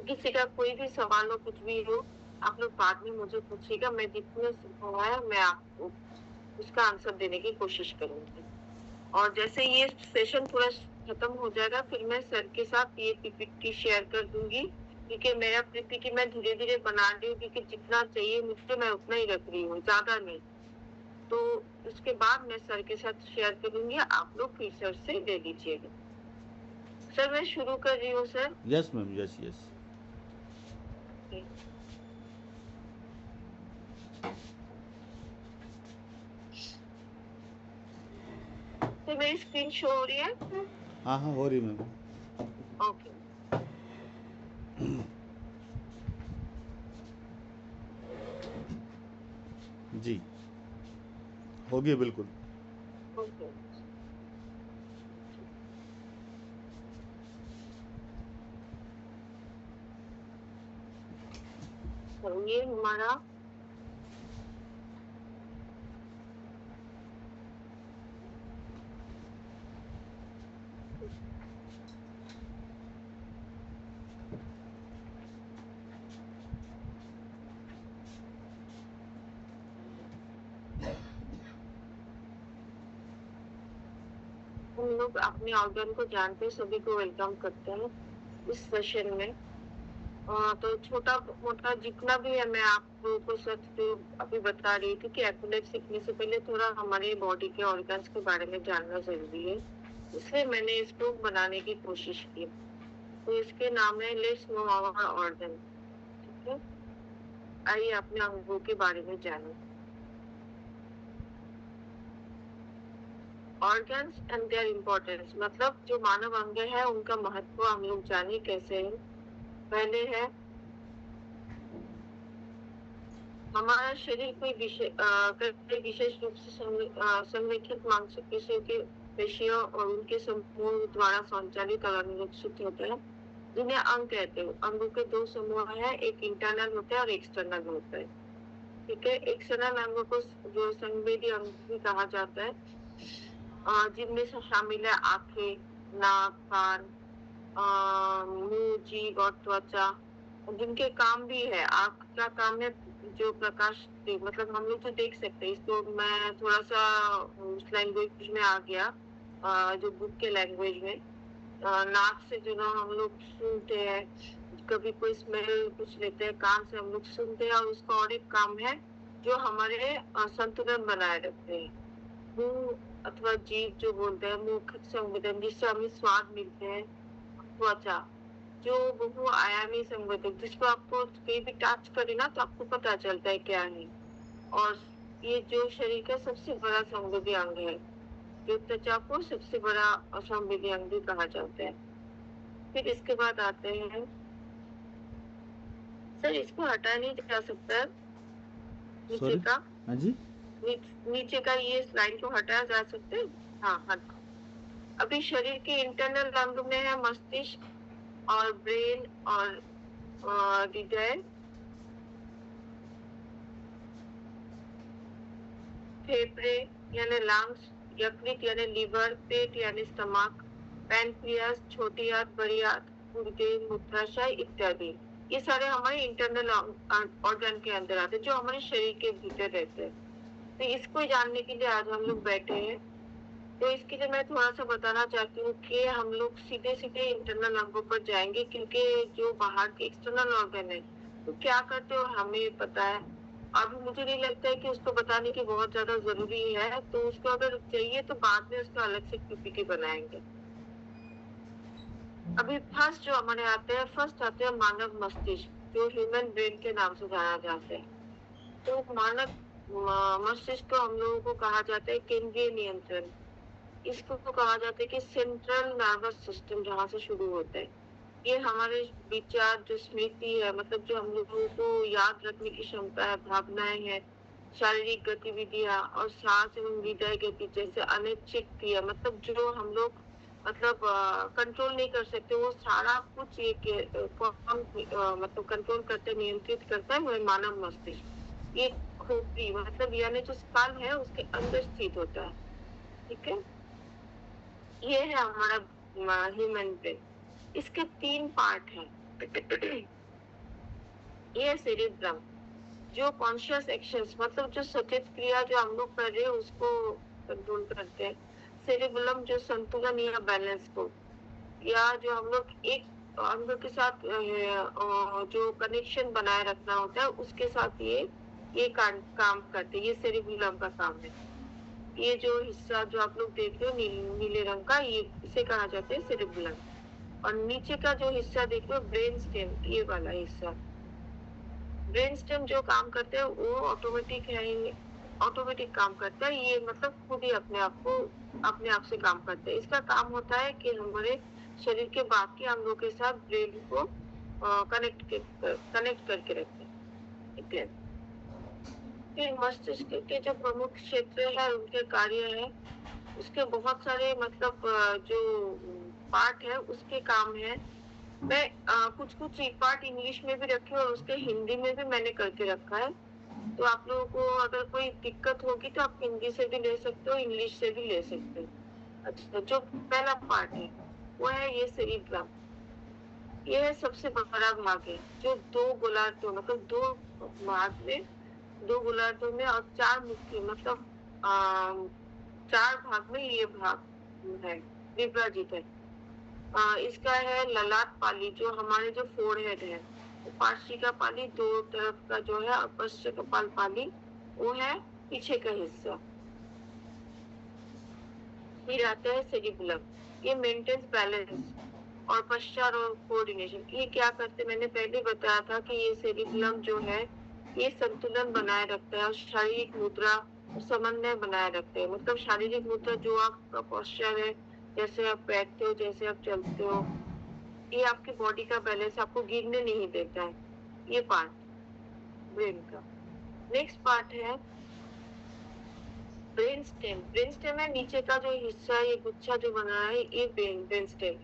किसी का कोई भी सवाल हो, कुछ भी हो, आप लोग बाद में मुझे पूछिएगा, मैं जितना हुआ है मैं आपको उसका आंसर देने की कोशिश करूंगी। और जैसे ये सेशन पूरा खत्म हो जाएगा, फिर मैं सर के साथ ये पीपीटी शेयर कर दूंगी, क्योंकि मेरा पीपीटी मैं धीरे धीरे बना रही हूँ, क्योंकि जितना चाहिए मुझसे मैं उतना ही रख रही हूँ, ज्यादा नहीं। तो उसके बाद मैं सर के साथ शेयर करूंगी, आप लोग फिर सर से ले लीजिएगा। सर मैं शुरू कर रही हूँ sir. Yes ma'am, yes yes. तो मेरी स्क्रीन शो हो रही है? हाँ हाँ, हो रही मैम। ओके। जी, होगी बिल्कुल। ओके। तो ये हमारा हम लोग अपने ऑर्गन को जानते, सभी को वेलकम करते हैं इस सेशन में। तो छोटा मोटा जितना भी है मैं आप लोगों को सच जो अभी बता रही थी, कि एपिलेप्सी सीखने से पहले थोड़ा हमारे बॉडी के ऑर्गन्स के बारे में जानना जरूरी है, इसलिए मैंने इसको बनाने की कोशिश की। तो इसके नाम है लेट्स नो आवर ऑर्गन। ठीक है, आइए अपने अंगों के बारे में जाने। ऑर्गन्स एंड देयर इम्पोर्टेंस, मतलब जो मानव अंग है उनका महत्व हम लोग जाने कैसे है। पहले है हमारा शरीर कोई विशेष रूप से संरेखित मांसपेशियों के पेशियों और उनके समूह द्वारा संचालित और अनुरक्षित होता है, जिन्हें अंग कहते हैं। अंगों के दो समूह है, एक इंटरनल होता है और एक्सटर्नल होता है। ठीक है, एक्सटर्नल अंगों को जो संवेदी अंग भी कहा जाता है, जिनमें से शामिल है आंखें, नाक, कान, मुंह, जीभ और त्वचा। जिनके काम भी है, आंख का काम है जो प्रकाश मतलब हम लोग तो देख सकते हैं इसको। मैं थोड़ा सा उस लैंग्वेज में आ गया, जो बुक के लैंग्वेज में। नाक से जो ना हम लोग सुनते हैं, कभी कोई स्मेल कुछ लेते हैं, कान से हम लोग सुनते हैं, और उसका और एक काम है जो हमारे संतुलन बनाए रखते हैं। मुंह अथवा जीभ जो बोलते हैं, मुख संवेदन, जिससे हमें स्वाद मिलते हैं। त्वचा जो बहुआयामी संवेदक, जिसको आपको कहीं भी टच करे ना तो आपको पता चलता है क्या है। और ये जो शरीर का सबसे बड़ा संवेदी अंग है, जो त्वचा को सबसे बड़ा संवेदी अंग भी कहा जाता है। फिर इसके बाद आते हैं सर, इसको हटाया नहीं जा सकता नीचे सॉरी। का। हाँ जी। नीचे का ये लाइन को हटाया जा सकता है? हाँ हटा। अभी शरीर के इंटरनल अंग में है मस्तिष्क और ब्रेन और हृदय, फेफड़े यानी लंग्स, यकृत यानी लीवर, पेट यानी स्टमक, पैनक्रियास, छोटी आंत, बड़ी आंत, गुर्दे, मूत्राशय इत्यादि। ये सारे हमारे इंटरनल ऑर्गन के अंदर आते हैं, जो हमारे शरीर के भीतर रहते हैं। तो इसको जानने के लिए आज हम लोग बैठे हैं। तो इसके लिए मैं थोड़ा सा बताना चाहती हूँ कि हम लोग सीधे सीधे इंटरनल अंगों पर जाएंगे, क्योंकि जो बाहर के एक्सटर्नल ऑर्गन है तो क्या करते हो हमें पता है। अभी मुझे नहीं लगता है कि उसको बताने की बहुत ज्यादा जरूरी है, तो उसको अगर चाहिए तो बाद में उसका अलग से पीपीटी बनाएंगे। अभी फर्स्ट जो हमारे आते हैं, फर्स्ट आते हैं मानव मस्तिष्क, जो ह्यूमन ब्रेन के नाम से जाना जाता है। तो मानव मस्तिष्क को हम लोगों को कहा जाता है केंद्रीय नियंत्रण। इसको तो कहा जाता है कि सेंट्रल नर्वस सिस्टम, जहाँ से शुरू होता है। ये हमारे विचार, जो स्मृति है, मतलब जो हम लोगों को याद रखने की क्षमता है, भावनाएं हैं, शारीरिक गतिविधियां और सांस एवं हृदय गति जैसे अनिश्चित क्रिया, मतलब जो हम लोग मतलब कंट्रोल नहीं कर सकते, वो सारा कुछ मतलब कंट्रोल करते, नियंत्रित करता है वो मानव मस्तिष्क। ये खोपड़ी मतलब यानी जो स्कल है उसके अंदर स्थित होता है। ठीक है, ये है हमारा ह्यूमन ब्रेन। इसके तीन पार्ट हैं। ये सेरिब्रम जो कॉन्शियस एक्शंस मतलब जो सचेत क्रिया जो हम लोग कर रहे हैं उसको कंट्रोल करते हैं। सेरिबुलम जो संतुलन या बैलेंस को या जो हम लोग के साथ जो कनेक्शन बनाए रखना होता है उसके साथ ये काम करते हैं। ये सेरिबुलम का काम है। ये जो हिस्सा जो आप लोग देख रहे हो नीले रंग का, ये इसे कहा जाता है सेरिबुलम। और नीचे का जो हिस्सा देख रहे हो ब्रेन स्टेम, ये वाला हिस्सा ब्रेन स्टेम जो काम करते हैं वो ऑटोमेटिक काम करता है। ये मतलब खुद ही अपने आप से काम करता है। इसका काम होता है कि हमारे शरीर के बाकी अंगों के साथ ब्रेन को कनेक्ट करके रखते हैं। ठीक है। फिर मस्तिष्क के जो प्रमुख क्षेत्र है उनके कार्य है, उसके बहुत सारे मतलब जो पार्ट है उसके काम है। मैं कुछ पार्ट इंग्लिश में भी रखी और उसके हिंदी में भी मैंने करके रखा है। तो आप लोगों को अगर कोई दिक्कत होगी तो आप हिंदी से भी ले सकते हो, इंग्लिश से भी ले सकते हो। अच्छा, जो पहला पार्ट है वो है ये सेरिब्रम। ये सबसे बड़ा भाग है जो दो गोलार्धों मतलब दो गोलार्धों में और चार मुख्य मतलब 4 भाग में ये भाग है विभाजित है। इसका है ललाट पाली जो हमारे जो फोरहेड है, पार्श्वी का पाली दो तरफ का जो है, पश्च कपाल पाली वो है पीछे का हिस्सा। फिर आता है सेरिबुलम, ये मेंटेन्स बैलेंस और पश्चात और कोऑर्डिनेशन। ये क्या करते, मैंने पहले बताया था कि ये सेरिबुलम जो है ये संतुलन बनाए रखता है और शारीरिक मुद्रा समन्वय बनाए रखते हैं। मतलब शारीरिक मुद्रा जो आपका पोस्चर है, जैसे आप बैठते हो, जैसे आप चलते हो, ये आपकी बॉडी का बैलेंस आपको गिरने नहीं देता है। ये पार्ट ब्रेन का। नेक्स्ट पार्ट है ब्रेन स्टेम। ब्रेन स्टेम है नीचे का जो हिस्सा, ये गुच्छा जो बना है ये ब्रेन स्टेम।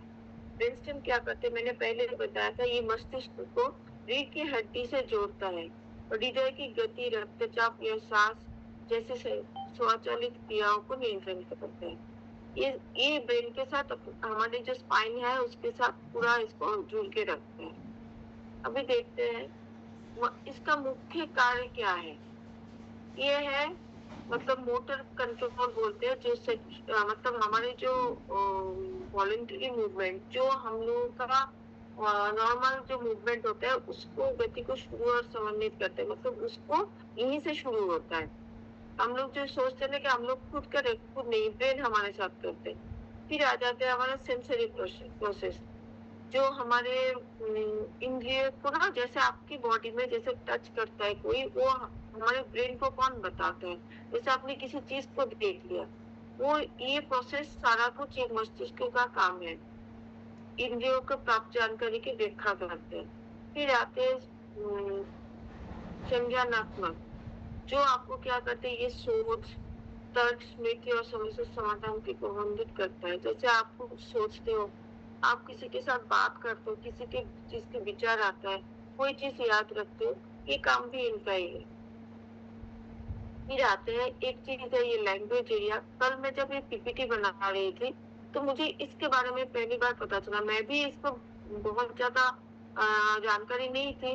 ब्रेन स्टेम क्या करते हैं, मैंने पहले बताया था, ये मस्तिष्क को रीढ़ की हड्डी से जोड़ता है और हृदय की गति, रक्तचाप या सांस जैसे स्वचालित क्रियाओं को नियंत्रित करता है। ये ब्रेन के साथ हमारे जो स्पाइन है उसके साथ पूरा इसको जुड़ के रखते हैं। अभी देखते हैं इसका मुख्य कार्य क्या है। ये है मतलब मोटर कंट्रोल बोलते हैं, जो मतलब हमारे जो वॉलंटरी मूवमेंट जो हम लोगों का नॉर्मल जो मूवमेंट होता है उसको गति को शुरू और समन्वित करते हैं। मतलब उसको यहीं से शुरू होता है। हम लोग जो सोचते हैं कि हम लोग खुद नहीं, ब्रेन हमारे साथ करते हैं। फिर आ जाते हैं हमारा सेंसरी प्रोसेस जो हमारे इंद्रिय को ना, जैसे आपकी बॉडी में जैसे टच करता है कोई, वो हमारे ब्रेन को कौन बताता है। जैसे आपने किसी चीज को देख लिया, वो ये प्रोसेस सारा कुछ एक मस्तिष्क का काम है। इंद्रियों को प्राप्त जानकारी की व्याख्या करते हैं। फिर आते हैं संज्ञानात्मक, जो आपको क्या करते हैं, ये सोच, तर्क, स्मृति और समस्या समाधान की प्रबंधित करता है। जैसे आप कुछ सोचते हो, आप किसी के साथ बात करते हो, किसी के चीज के विचार आता है, कोई चीज याद रखते हो, ये काम भी इनका ही है। फिर आते हैं एक चीज है ये लैंग्वेज एरिया। कल मैं जब ये पीपीटी बना रही थी तो मुझे इसके बारे में पहली बार पता चला। मैं भी इसको बहुत ज्यादा जानकारी नहीं थी।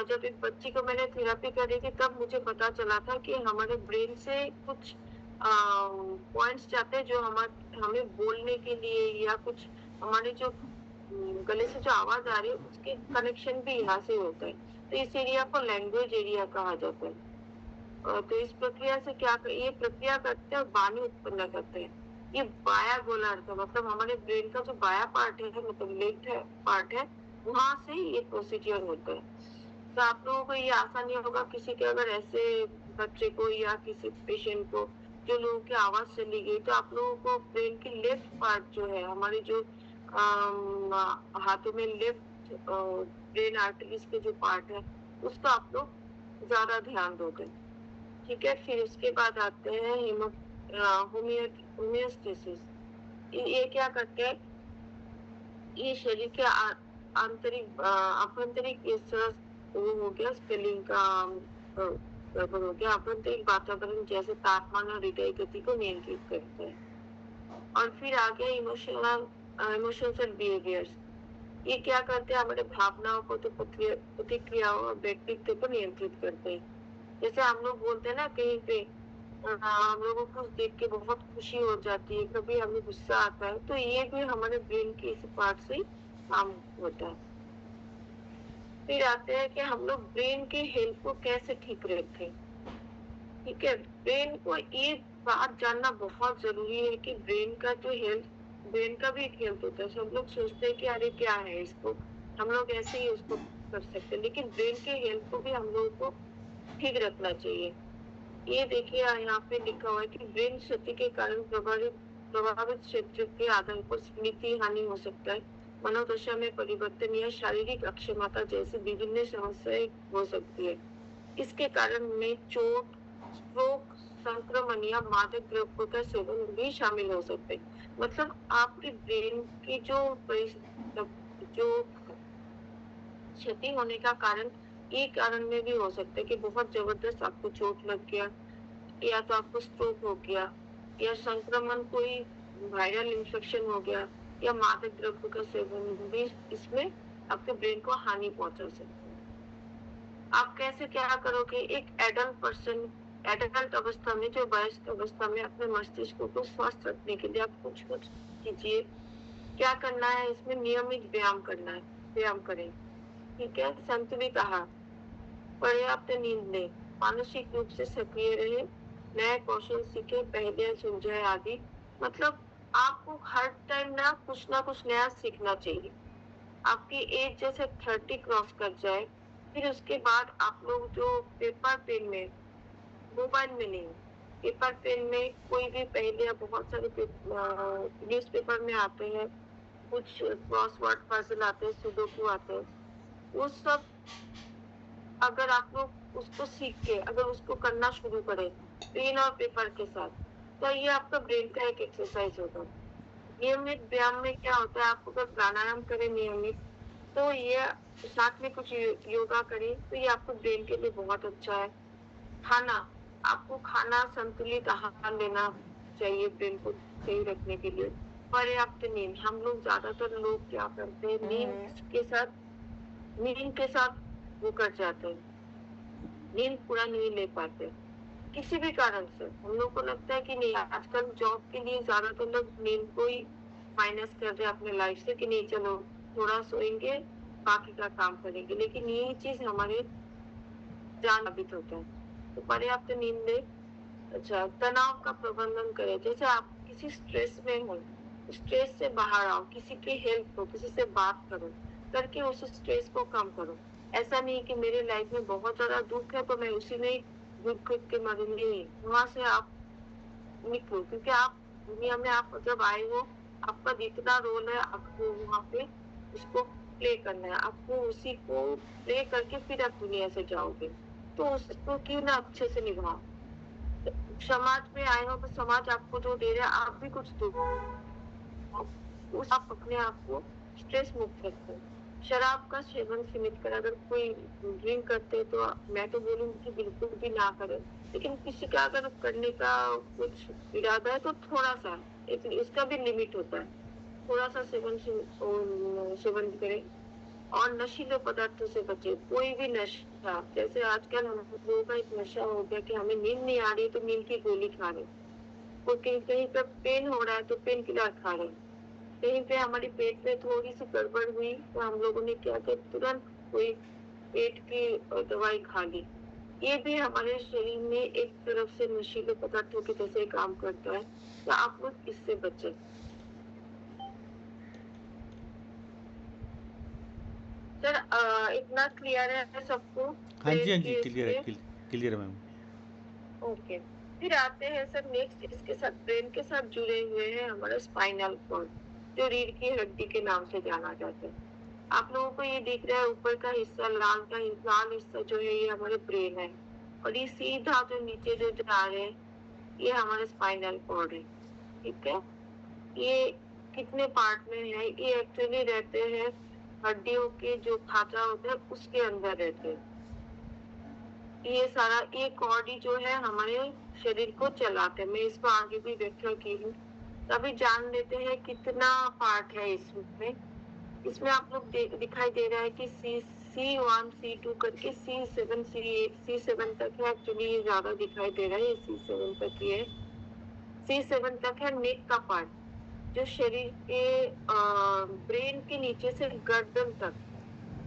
जब एक बच्ची को मैंने थेरेपी कर रही थी तब मुझे पता चला था कि हमारे ब्रेन से कुछ पॉइंट्स जाते हैं जो हमें बोलने के लिए या कुछ हमारे जो गले से जो आवाज आ रही है उसके कनेक्शन भी यहाँ से होता है। तो इस एरिया को लैंग्वेज एरिया कहा जाता है। तो इस प्रक्रिया से ये प्रक्रिया करते हैं और वाणी उत्पन्न करते हैं। ये बाया गोलार्ध मतलब हमारे ब्रेन का जो बाया पार्ट है, मतलब लेफ्ट पार्ट है, वहां से ये प्रोसीजर होता है। तो आप लोगों को ये आसानी होगा किसी के अगर ऐसे बच्चे को या किसी पेशेंट को जो लोगों की आवाज चली गई, तो आप लोगों को ब्रेन की लेफ्ट पार्ट जो है, हमारे जो हाथों में लेफ्ट ब्रेन आर्टरीज के जो पार्ट है उसका आप लोग ज्यादा ध्यान दोगे। ठीक है। फिर उसके बाद आते हैं होमियोस्टेसिस। ये क्या करते हैं, ये शरीर के आभ्यंतरिक वो हो गया स्पेलिंग का गड़बड़ हो गया, आभ्यंतरिक वातावरण जैसे तापमान और हृदय गति को नियंत्रित करता है। और फिर आ गया इमोशंस एंड बिहेवियर्स। ये क्या करते हैं, हमारे भावनाओं को तो प्रतिक्रियाओं और व्यक्तित्व को नियंत्रित करते हैं। जैसे हम लोग बोलते हैं ना कहीं पे, हम लोगों को कुछ देख के बहुत खुशी हो जाती है, कभी हमें गुस्सा आता है, तो ये भी हमारे ब्रेन के इस पार्ट से काम होता है। फिर आते हैं कि हम लोग ब्रेन के हेल्थ को कैसे ठीक रखें। ठीक है, ब्रेन को ये बात जानना बहुत जरूरी है कि ब्रेन का भी एक हेल्थ होता है। सब लोग सोचते हैं कि अरे क्या है इसको, हम लोग ऐसे ही उसको कर सकते हैं, लेकिन ब्रेन के हेल्थ को भी हम लोगों को ठीक रखना चाहिए। ये देखिए यहाँ पे लिखा हुआ है कि ब्रेन क्षति के कारण प्रभावित क्षेत्र के आधार पर स्मृति हानि हो सकता है, मनोदशा में परिवर्तन या शारीरिक अक्षमता जैसी विभिन्न समस्याएं हो सकती है। इसके कारण में चोट, स्ट्रोक, संक्रमण या मादक द्रव्यों का सेवन भी शामिल हो सकते हैं। मतलब आपके ब्रेन की जो क्षति होने का कारण ये कारण में भी हो सकता है कि बहुत जबरदस्त आपको चोट लग गया, या तो आपको स्ट्रोक हो गया, या संक्रमण कोई वायरल इंफेक्शन हो गया, या मादक द्रव्य का सेवन भी इसमें आपके ब्रेन को हानि पहुंचा सकता है। आप कैसे क्या करोगे, एक एडल्ट अवस्था में, जो वयस्क अवस्था में अपने मस्तिष्क को स्वस्थ रखने के लिए आप कुछ कीजिए। क्या करना है, इसमें नियमित व्यायाम करना है, व्यायाम करें। ठीक है, संतुलित आहार, पर्याप्त नींद लें, मानसिक रूप से सक्रिय रहे, नए कौशल सीखे, पहले सुलझाए आदि। मतलब आपको हर टाइम ना कुछ नया सीखना चाहिए। आपकी एज जैसे 30 क्रॉस कर जाए, फिर उसके बाद आप लोग जो पेपर पेन में, मोबाइल में नहीं, पेपर पेन में कोई भी पहले बहुत सारे न्यूज पेपर में आते हैं, कुछ क्रॉसवर्ड पजल आते हैं, सुडोकू आते हैं, वो सब अगर आप लोग उसको सीख के अगर उसको करना शुरू करें पेन और पेपर के साथ, तो ये आपका ब्रेन का एक एक्सरसाइज होगा। नियमित व्यायाम में क्या होता है, आपको अगर प्राणायाम करें नियमित, तो ये साथ में कुछ योगा करें, तो ये आपको ब्रेन के लिए बहुत अच्छा है। आपको खाना संतुलित आहार लेना चाहिए ब्रेन को सही रखने के लिए। पर्याप्त नींद, हम लोग ज्यादातर लोग क्या करते हैं, नींद के साथ वो कर जाते हैं, नींद पूरा नहीं ले पाते किसी भी कारण से। हम लोग को लगता है कि नहीं, आजकल जॉब के लिए ज्यादातर लोग नींद को ही माइनस कर रहे हैं अपने लाइफ से, कि नहीं चलो थोड़ा सोएंगे बाकी का काम करेंगे, लेकिन ये चीज हमारे जान साबित होता है। तो पर्याप्त नींद ले। अच्छा, तनाव का प्रबंधन करें, जैसे आप किसी स्ट्रेस में हो, स्ट्रेस से बाहर आओ, किसी की हेल्प करो, किसी से बात करो, करके उस स्ट्रेस को कम करो। ऐसा नहीं कि मेरे लाइफ में बहुत ज्यादा दुख है तो मैं उसी में घुट के मरूंगी, वहां से आप निकलो, क्योंकि आप दुनिया में आप जब आए हो, आपका जितना रोल है आपको वहां पे उसको प्ले करना है, आपको उसी को प्ले करके फिर आप दुनिया से जाओगे, तो उसको क्यों ना अच्छे से निभाओ। समाज में आए हो तो समाज आपको जो दे रहा है आप भी कुछ दो, उस आप अपने आप को स्ट्रेस मुक्त रखो। शराब का सेवन सीमित कर, अगर कोई ड्रिंक करते तो मैं तो बोलूंगी कि बिल्कुल भी ना करें, लेकिन किसी का अगर करने का कुछ इरादा है तो थोड़ा सा, इसका भी लिमिट होता है, थोड़ा सा सेवन करें। और नशीले पदार्थों से बचे, कोई भी नशा, जैसे आजकल हम लोगों का एक नशा हो गया कि हमें नींद नहीं आ रही तो नींद की गोली खा रहे, और कहीं कहीं पर पेन हो रहा है तो पेन किलर खा रहे, कहीं पे हमारी पेट में थोड़ी सी गड़बड़ हुई तो हम लोगों ने क्या किया, तुरंत कोई पेट की दवाई खा ली। ये भी हमारे शरीर में एक तरफ से नशीले पदार्थों के जैसे काम करता है, तो आप लोग इससे बचें। सर इतना क्लियर है सबको? हाँ जी, हाँ जी, के क्लियर है, इसमें क्लियर है मैम। ओके। फिर आते हैं सर नेक्स्ट, इसके साथ ब्रेन के साथ जुड़े हुए हैं हमारा स्पाइनल कॉर्ड, जो रीढ़ की हड्डी के नाम से जाना जाता है। आप लोगों को ये दिख रहा है ऊपर का हिस्सा, लाल हिस्सा जो है ये हमारे ब्रेन है, और ये सीधा जो नीचे जो जा रहे हैं ये हमारे स्पाइनल कॉर्ड है। ठीक है, ये कितने पार्ट में है, ये एक्चुअली रहते हैं हड्डियों के जो खांचा होता है उसके अंदर रहते हैं। ये सारा ये कॉर्ड ही जो है हमारे शरीर को चलाते हैं। मैं इसको आगे भी व्याख्या की हूँ, तभी जान लेते हैं कितना पार्ट है इसमें। इसमें आप लोग दिखाई दे रहा है कि C1 C2 करके C7 C7 तक है। एक्चुअली ये ज्यादा दिखाई दे रहा है, ये C7 तक ही है। C7 तक है नेक का पार्ट, जो शरीर के ब्रेन के नीचे से गर्दन तक,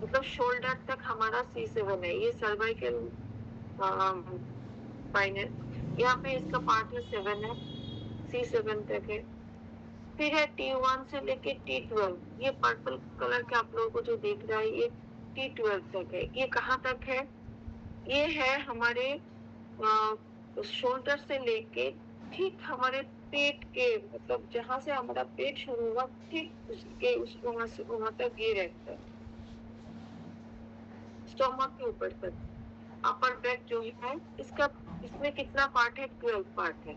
मतलब शोल्डर तक हमारा C7 है। ये सर्वाइकल स्पाइन है। यहाँ पे इसका पार्ट है 7 है, C7 तक है। फिर है T1 से लेके T12, ये पर्पल कलर के आप लोगों को जो देख रहा है, ये T12 तक है। ये कहाँ तक है? ये है हमारे शोल्डर से लेके ठीक हमारे पेट के, मतलब जहां से हमारा पेट शुरू हुआ, ठीक उसके वहां तक ये रहता है, स्टोमक के ऊपर तक। अपर बैक जो है इसका, इसमें कितना पार्ट है? 12 पार्ट है।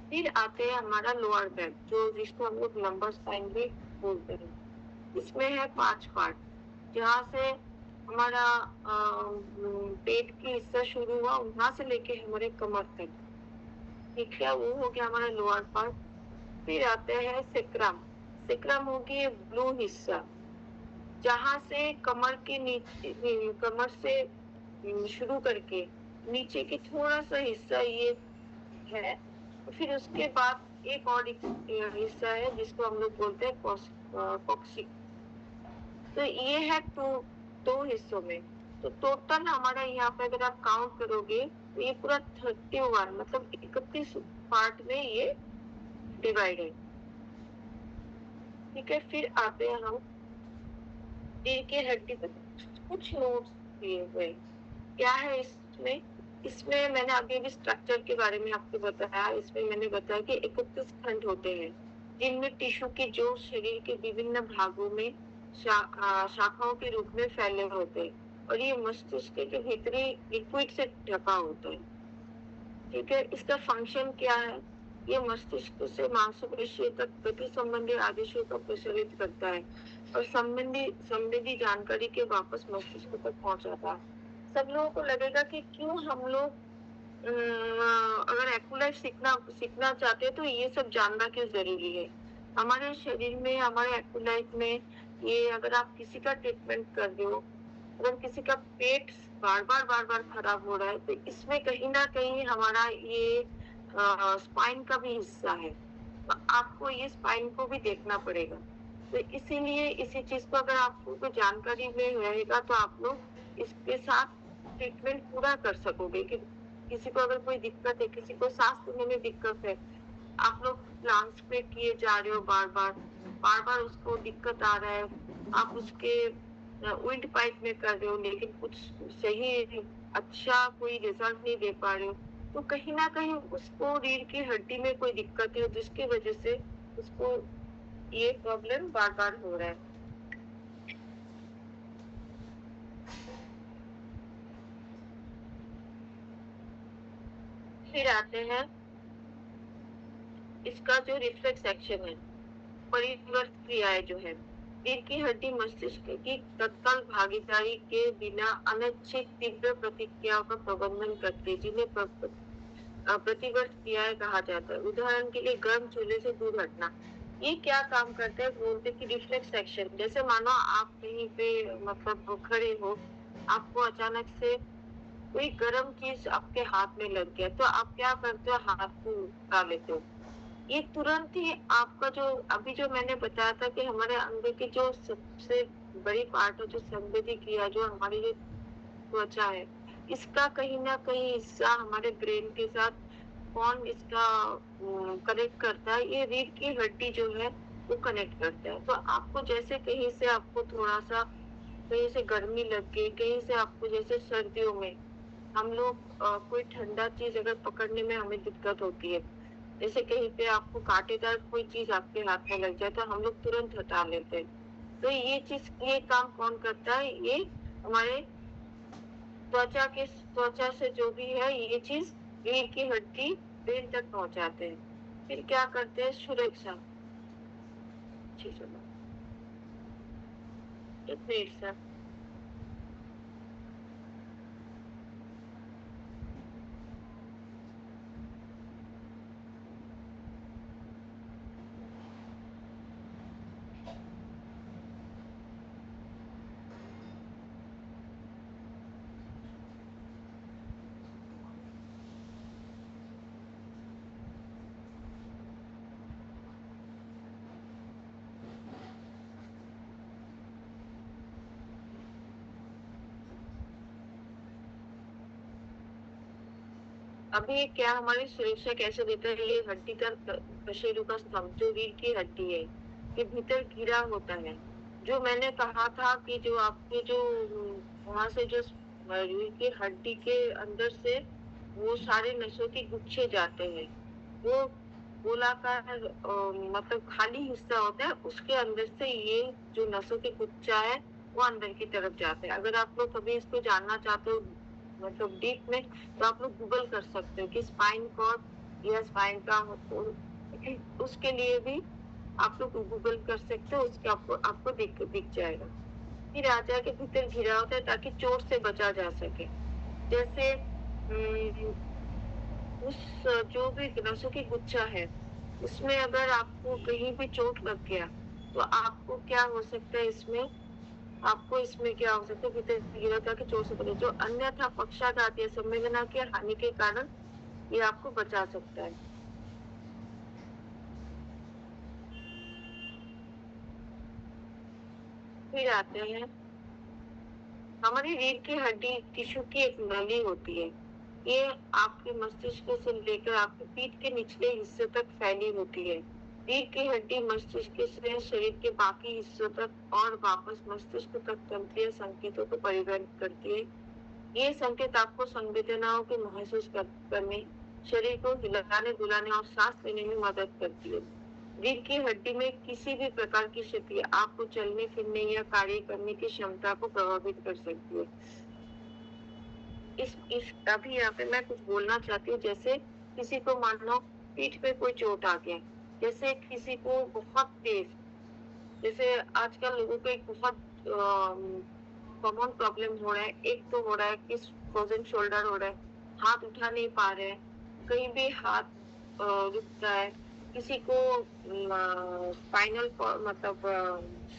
फिर आते हैं हमारा लोअर बैक, जो जिसको हम लोग लंबर स्पाइन भी बोलते हैं। इसमें है 5 पार्ट, जहाँ से हमारा पेट की हिस्सा शुरू हुआ, वहां से लेके हमारे कमर तक, ठीक है, वो हो गया हमारा लोअर पार्ट। फिर आते हैं सेक्रम। सेक्रम होगी ये ब्लू हिस्सा, जहाँ से कमर के नीचे, कमर से शुरू करके नीचे की थोड़ा सा हिस्सा ये है। फिर उसके बाद एक और हिस्सा है जिसको हम लोग बोलते हैं कॉक्सिक। तो ये है दो हिस्सों में। तो टोटल हमारा यहाँ पे अगर आप काउंट करोगे तो ये पूरा 31, मतलब 31 पार्ट में ये डिवाइड है, ठीक है। फिर आते हैं हम रीढ़ की हड्डी पे कुछ नोट्स दिए हुए। क्या है इसमें? इसमें मैंने अभी भी स्ट्रक्चर के बारे में आपको बताया। इसमें मैंने बताया कि 31 खंड होते हैं, जिनमें टिश्यू के जो शरीर के विभिन्न भागों में शाखाओं के रूप में फैले होते हैं, और ये मस्तिष्क के भीतरी लिक्विड से ढका होता है, ठीक है। इसका फंक्शन क्या है? ये मस्तिष्क से मांसपेशियों तक गति संबंधी आदेशों को प्रसारित करता है और संबंधी जानकारी के वापस मस्तिष्क तक पहुंचाता है। सब लोगों को लगेगा कि क्यों हम लोग अगर एक्युलाइट सीखना चाहते हैं तो ये सब जानना क्यों जरूरी है? हमारे शरीर में, हमारे एक्युलाइट में, ये अगर आप किसी का ट्रीटमेंट कर रहे हो, अगर किसी का पेट बार बार खराब हो रहा है, तो इसमें कहीं ना कहीं हमारा ये स्पाइन का भी हिस्सा है। तो आपको ये स्पाइन को भी देखना पड़ेगा। तो इसीलिए इसी चीज को अगर आपको जानकारी में रहेगा तो आप लोग इसके साथ ट्रीटमेंट पूरा कर सकोगे। कि किसी को अगर कोई दिक्कत है, किसी को सांस लेने में दिक्कत है, आप लोग लंग्स पे किए जा रहे हो, बार बार उसको दिक्कत आ रहा है, आप उसके विंड पाइप में कर रहे हो, लेकिन कुछ सही अच्छा कोई रिजल्ट नहीं दे पा रहे हो, तो कहीं ना कहीं उसको रीढ़ की हड्डी में कोई दिक्कत है, जिसकी वजह से उसको ये प्रॉब्लम बार बार हो रहा है। फिर आते हैं इसका जो रिफ्लेक्स एक्शन है, परिवर्त क्रियाएं जो है, रीढ़ की हड्डी मस्तिष्क की तत्काल भागीदारी के बिना अनिश्चित तीव्र प्रतिक्रियाओं का प्रबंधन करती है, जिन्हें प्रतिवर्त क्रियाएं कहा जाता है। उदाहरण के लिए गर्म चूल्हे से दूर हटना। ये क्या काम करता है? बोलते कि रिफ्लेक्स एक्शन। जैसे मानो आप कहीं पे मतलब खड़े हो, आपको अचानक से कोई गर्म चीज आपके हाथ में लग गया, तो आप क्या करते हो? हाथ को उठा लेते हो। ये तुरंत ही आपका जो अभी जो मैंने बताया था कि हमारे अंग की जो सबसे बड़ी पार्ट है, जो संवेदी क्रिया, जो हमारी जो त्वचा है, इसका कहीं ना कहीं हिस्सा हमारे ब्रेन के साथ कौन इसका कनेक्ट करता है? ये रीढ़ की हड्डी जो है वो कनेक्ट करता है। तो आपको जैसे कहीं से आपको थोड़ा सा कहीं से गर्मी लग गई, कहीं से आपको जैसे सर्दियों में हम लोग कोई ठंडा चीज अगर पकड़ने में हमें दिक्कत होती है, जैसे कहीं पे आपको कांटेदार कोई चीज आपके हाथ में लग जाए, तो हम लोग तुरंत हटा लेते हैं। तो ये काम कौन करता है? ये हमारे त्वचा से जो भी है ये चीज रीढ़ की हड्डी ब्रेन तक पहुंचाते हैं। फिर क्या करते हैं? सुरक्षा। एक मिनट सर। अभी क्या हमारी सुरक्षा कैसे देता है, ये हड्डी का कशेरु का स्तंभ जो रीढ़ की हड्डी है के भीतर कीड़ा होता है। जो मैंने कहा था कि जो आपके जो वहां से जो रीढ़ की हड्डी के अंदर से वो सारे नसों के गुच्छे जाते हैं, वो गोलाकार मतलब खाली हिस्सा होता है, उसके अंदर से ये जो नसों के गुच्छा है वो अंदर की तरफ जाते हैं। अगर आप लोग कभी इसको जानना चाहते हो मतलब डीप में, तो आप लोग गूगल कर सकते हो कि स्पाइन कॉर्ड या स्पाइन का उसके लिए भी आप लोग गूगल कर सकते हो, उसके आपको आपको दिख जाएगा। फिर आजा के भीतर घिरा होता है ताकि चोट से बचा जा सके। जैसे उस जो भी नसों की गुच्छा है उसमें अगर आपको कहीं भी चोट लग गया तो आपको क्या हो सकता है, इसमें आपको इसमें क्या हो सकता है, भीतर गिरा था कि चोट से बचे, जो अन्यथा पक्षाघात या संवेदना की हानि के कारण ये आपको बचा सकता है। फिर आते हैं, हमारी रीढ़ की हड्डी टिश्यू की एक नली होती है। ये आपके मस्तिष्क से लेकर आपके पीठ के निचले हिस्से तक फैली होती है। रीढ़ की हड्डी मस्तिष्क से शरीर के बाकी हिस्सों तक और वापस मस्तिष्क तक तंत्रीय संकेतों को परिवहन करती है। ये संकेत आपको संवेदनाओं के महसूस करने, शरीर को हिलाने डुलाने और सांस लेने में मदद करती है। रीढ़ की हड्डी में किसी भी प्रकार की क्षति आपको चलने फिरने या कार्य करने की क्षमता को प्रभावित कर सकती है। इस अभी यहाँ पे मैं कुछ बोलना चाहती हूँ, जैसे किसी को मान लो पीठ पे कोई चोट आ गया, जैसे किसी को बहुत तेज, जैसे आजकल लोगों को एक बहुत कॉमन प्रॉब्लम हो रहा है, एक तो हो रहा है कि फ्रोजन शोल्डर हो रहा है, हाथ उठा नहीं पा रहे हैं, कहीं भी हाथ रुकता है, किसी को स्पाइनल मतलब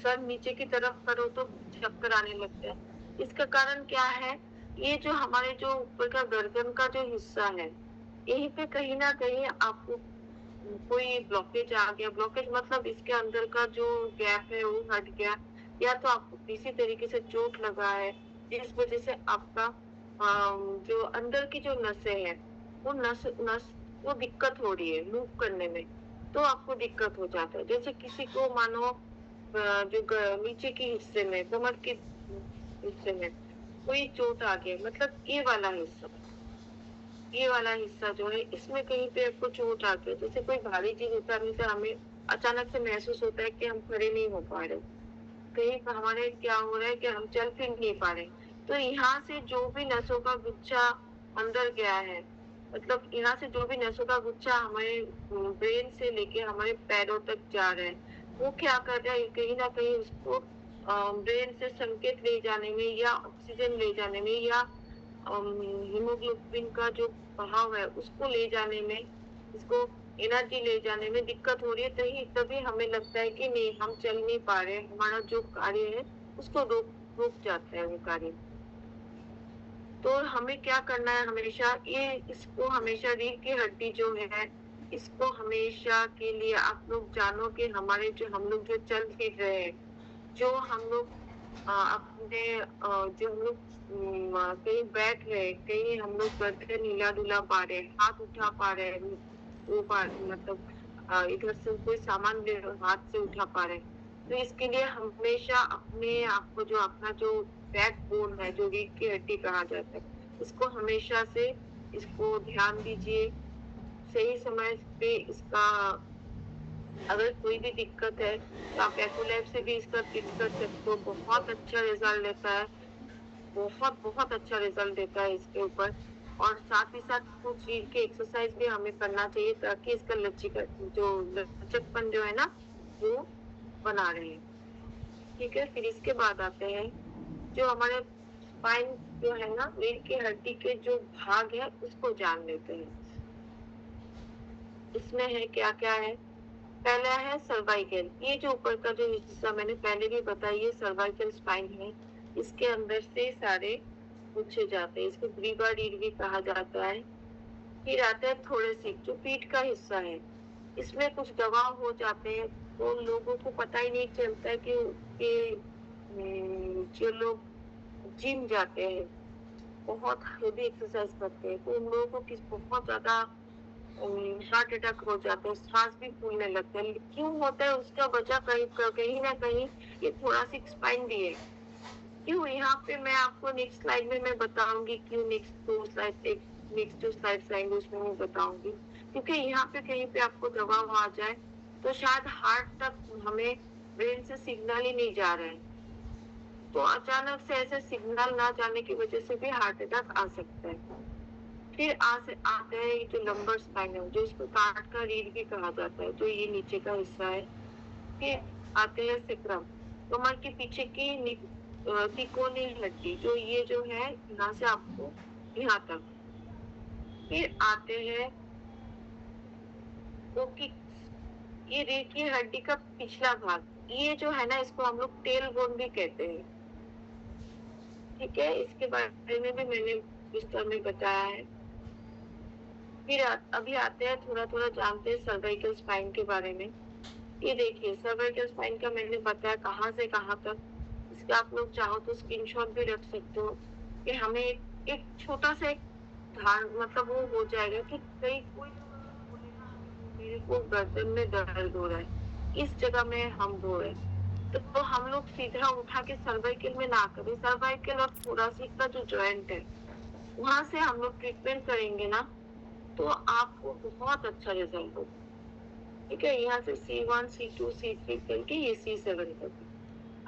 सर नीचे की तरफ करो तो चक्कर आने लगते हैं। इसका कारण क्या है, ये जो हमारे जो ऊपर का गर्दन का जो हिस्सा है, यहीं पे कहीं ना कहीं आपको कोई ब्लॉकेज आ गया, ब्लॉकेज मतलब इसके अंदर का जो गैप है वो हट गया, या तो आपको किसी तरीके से चोट लगा है जिस वजह से आपका जो अंदर की जो नसें हैं वो नस वो दिक्कत हो रही है मूव करने में, तो आपको दिक्कत हो जाता है। जैसे किसी को मानो जो नीचे के हिस्से में कमर के हिस्से में कोई चोट आ गया, मतलब ये वाला हिस्सा जो है इसमें कहीं पे आपको चोट आ गई, जैसे कोई भारी चीज उतारने से हमें अचानक से महसूस होता है कि हम खड़े नहीं हो पा रहे, कहीं पर हमारे क्या हो रहा है कि हम चल फिर नहीं पा रहे, तो यहाँ से जो भी नसों का गुच्छा अंदर गया है, मतलब यहाँ से जो भी नसों का गुच्छा हमारे ब्रेन से लेके हमारे पैरों तक जा रहा है, वो क्या कर रहा है, कहीं ना कहीं उसको ब्रेन से संकेत ले जाने में या ऑक्सीजन ले जाने में या हीमोग्लोबिन का जो बहाव है उसको ले जाने में, इसको एनर्जी ले जाने में दिक्कत हो रही है, तभी तभी हमें लगता है कि नहीं हम चल नहीं पा रहे, हमारा जो कार्य है उसको रुक जाता है वो कार्य। तो हमें क्या करना है, हमेशा ये इसको हमेशा रीढ़ की हड्डी जो है इसको हमेशा के लिए आप लोग जानो कि हमारे जो हम लोग जो चल फिर रहे हैं, जो हम लोग अपने जो हम लोग कहीं बैठ रहे, कहीं हम लोग गर्दन हिला डुला पा रहे, हाथ उठा पा रहे, वो मतलब इधर से कोई सामान ले हाथ से उठा पा रहे, तो इसके लिए हमेशा अपने आप को जो अपना जो बैकबोन है जो रीढ़ की हड्डी कहा जाता है, इसको हमेशा से इसको ध्यान दीजिए। सही समय पे इसका अगर कोई भी दिक्कत है तो आप एक्यूलैब से भी इसका फिक्स कर सकते हो, बहुत अच्छा रिजल्ट देता है, बहुत अच्छा रिजल्ट देता है इसके ऊपर। और साथ ही साथ कुछ रीढ़ के एक्सरसाइज भी हमें करना चाहिए ताकि इसका लचकपन जो है ना वो बना रहे। ठीक है, फिर इसके बाद आते हैं जो हमारे स्पाइन जो है ना, रीढ़ की हड्डी के जो भाग है उसको जान लेते हैं। इसमें है क्या क्या है, पहला है सर्वाइकल, ये जो ऊपर का जो हिस्सा मैंने पहले भी बताया ये सर्वाइकल स्पाइन है, इसके अंदर से सारे पूछे जाते हैं, इसको ग्रीवा रीढ़ भी कहा जाता है। फिर आता है थोड़ेसिक जो पीठ का हिस्सा है, इसमें कुछ दबाव हो जाते हैं तो लोगों को पता ही नहीं चलता है कि जो लोग जिम जाते हैं बहुत हेवी एक्सरसाइज करते हैं तो उन लोगों को किस बहुत ज्यादा हार्ट अटैक हो जाता है, सांस भी फूलने लगता है। क्यों होता है उसका वजह कहीं ना कहीं ये थोरासिक स्पाइन भी है। क्यों, यहाँ पे मैं आपको नेक्स्ट स्लाइड में मैं बताऊंगी क्यों। नेक्स्ट जो स्लाइड आएंगे उसमें मैं बताऊंगी, क्योंकि यहाँ पे कहीं पे आपको दबाव आ जाए तो शायद हार्ट तक हमें ब्रेन से सिग्नल ही नहीं जा रहा है, तो अचानक से ऐसे सिग्नल ना जाने की वजह से भी हार्ट अटैक आ सकता है। फिर आते हैं ये जो लंबर स्पाइन है, जो इसको काट का रीढ़ भी कहा जाता है, जो ये नीचे का हिस्सा है। फिर आते हैं सेक्रम, कमर के पीछे की तिकोनी हड्डी, जो ये जो है यहाँ से आपको यहाँ तक। फिर आते हैं ओकिक्स, ये रीढ़ की हड्डी का पिछला भाग, ये जो है ना इसको हम लोग टेल बोन भी कहते हैं। ठीक है, इसके बारे में भी मैंने विस्तार में बताया है। फिर अभी आते हैं थोड़ा थोड़ा जानते हैं सर्वाइकल स्पाइन के बारे में। ये देखिए सर्वाइकल स्पाइन का मैंने बताया कहाँ से कहाँ तक। इसका आप लोग चाहो तो स्क्रीनशॉट भी रख सकते हो कि हमें एक छोटा सा एक मतलब वो हो जाएगा कि कहीं कोई बोलेगा मेरे को गर्दन में दर्द हो रहा है, इस जगह में हम हो रहे हैं, तो हम लोग सीधा उठा के सर्वाइकल में ना करें। सर्वाइकल और थोरासिक का जो जॉइंट है वहां से हम लोग ट्रीटमेंट करेंगे ना, तो आपको बहुत अच्छा रिजल्ट होगा। ठीक है, यहाँ से C1 C2 C3 करके ये C7 तक।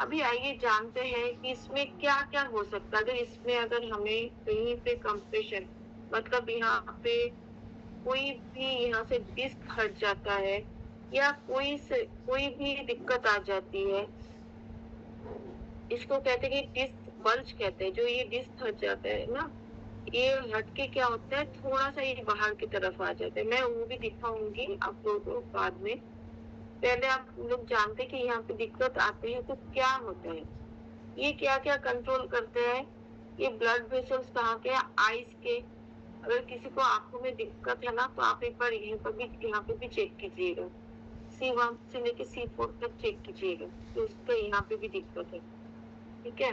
अभी आइए जानते हैं कि इसमें क्या क्या हो सकता है। अगर हमें कहीं पे कंप्रेशन, मतलब यहाँ पे कोई भी यहाँ से डिस्क हट जाता है या कोई भी दिक्कत आ जाती है, इसको कहते हैं कि डिस्क बल्ज कहते हैं। जो ये डिस्क हट जाता है ना, ये हटके क्या होता है थोड़ा सा ये बाहर की तरफ आ जाता है। मैं वो भी दिखाऊंगी आप लोगों को बाद में। पहले आप लोग जानते हैं कि यहाँ पे दिक्कत आते हैं तो क्या होता है, ये क्या क्या कंट्रोल करते हैं। ये ब्लड वेसल्स कहाँ के, आईज के। अगर किसी को आंखों में दिक्कत है ना तो आप एक बार यहाँ पे भी चेक कीजिएगा। C1 से लेके C4 तक चेक कीजिएगा तो उसका यहाँ पे भी दिक्कत है। ठीक है,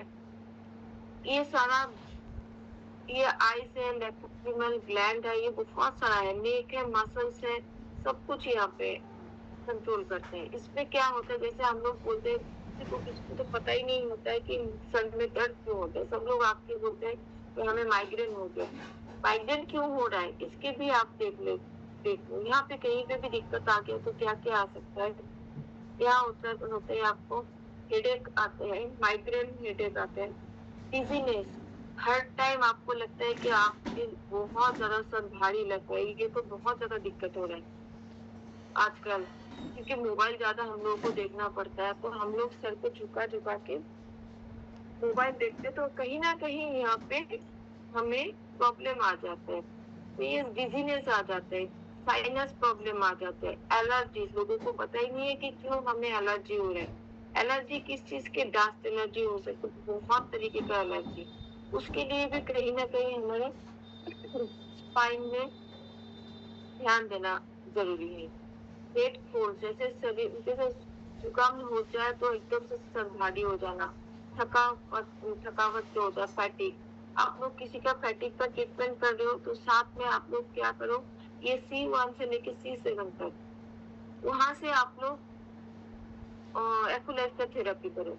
ये सारा, ये आईज है, लेक्रिमल ग्लैंड है, ये बहुत सारा है, नेक है, मसल्स है, सब कुछ यहाँ पे कंट्रोल करते हैं। इसमें क्या होता है, जैसे हम लोग बोलते हैं किसी को तो पता ही नहीं होता है कि सर में दर्द क्यों होता है। सब लोग आपके बोलते हैं कि हमें माइग्रेन हो गया। माइग्रेन क्यों हो रहा है इसके भी आप देख लो। यहाँ पे कहीं पे भी दिक्कत आ गया तो क्या क्या आ सकता है। क्या होते हैं आपको हेडेक आते हैं, माइग्रेन हेडेक आते हैं, डिजीनेस, हर टाइम आपको लगता है कि आपके बहुत ज्यादा सर भारी लग रहा है। ये तो बहुत ज्यादा दिक्कत हो रहा है आजकल, क्योंकि मोबाइल ज्यादा हम लोगों को देखना पड़ता है, तो हम लोग सर को झुका झुका के मोबाइल देखते, तो कहीं ना कहीं यहाँ पे हमें प्रॉब्लम आ जाता है। तो ये डिजीनेस आ जाता है, साइनस प्रॉब्लम आ जाता है, एलर्जी, लोगों को पता ही नहीं है कि क्यों हमें एलर्जी हो रहा है। एलर्जी किस चीज के, डस्ट एलर्जी हो सकती है, बहुत तरीके का एलर्जी। उसके लिए भी कहीं ना कहीं हमारे स्पाइन में ध्यान देना जरूरी है। पेट कोल्ड, जैसे जुकाम हो जाए तो एकदम से सर भारी हो जाना, थकावट जो होता है, फैटिक। आप लोग किसी का फैटिक का ट्रीटमेंट कर रहे हो तो साथ में आप लोग क्या करो, ये C1 से लेके C7 तक वहां से आप लोग एक्युलेक्टर थेरेपी करो।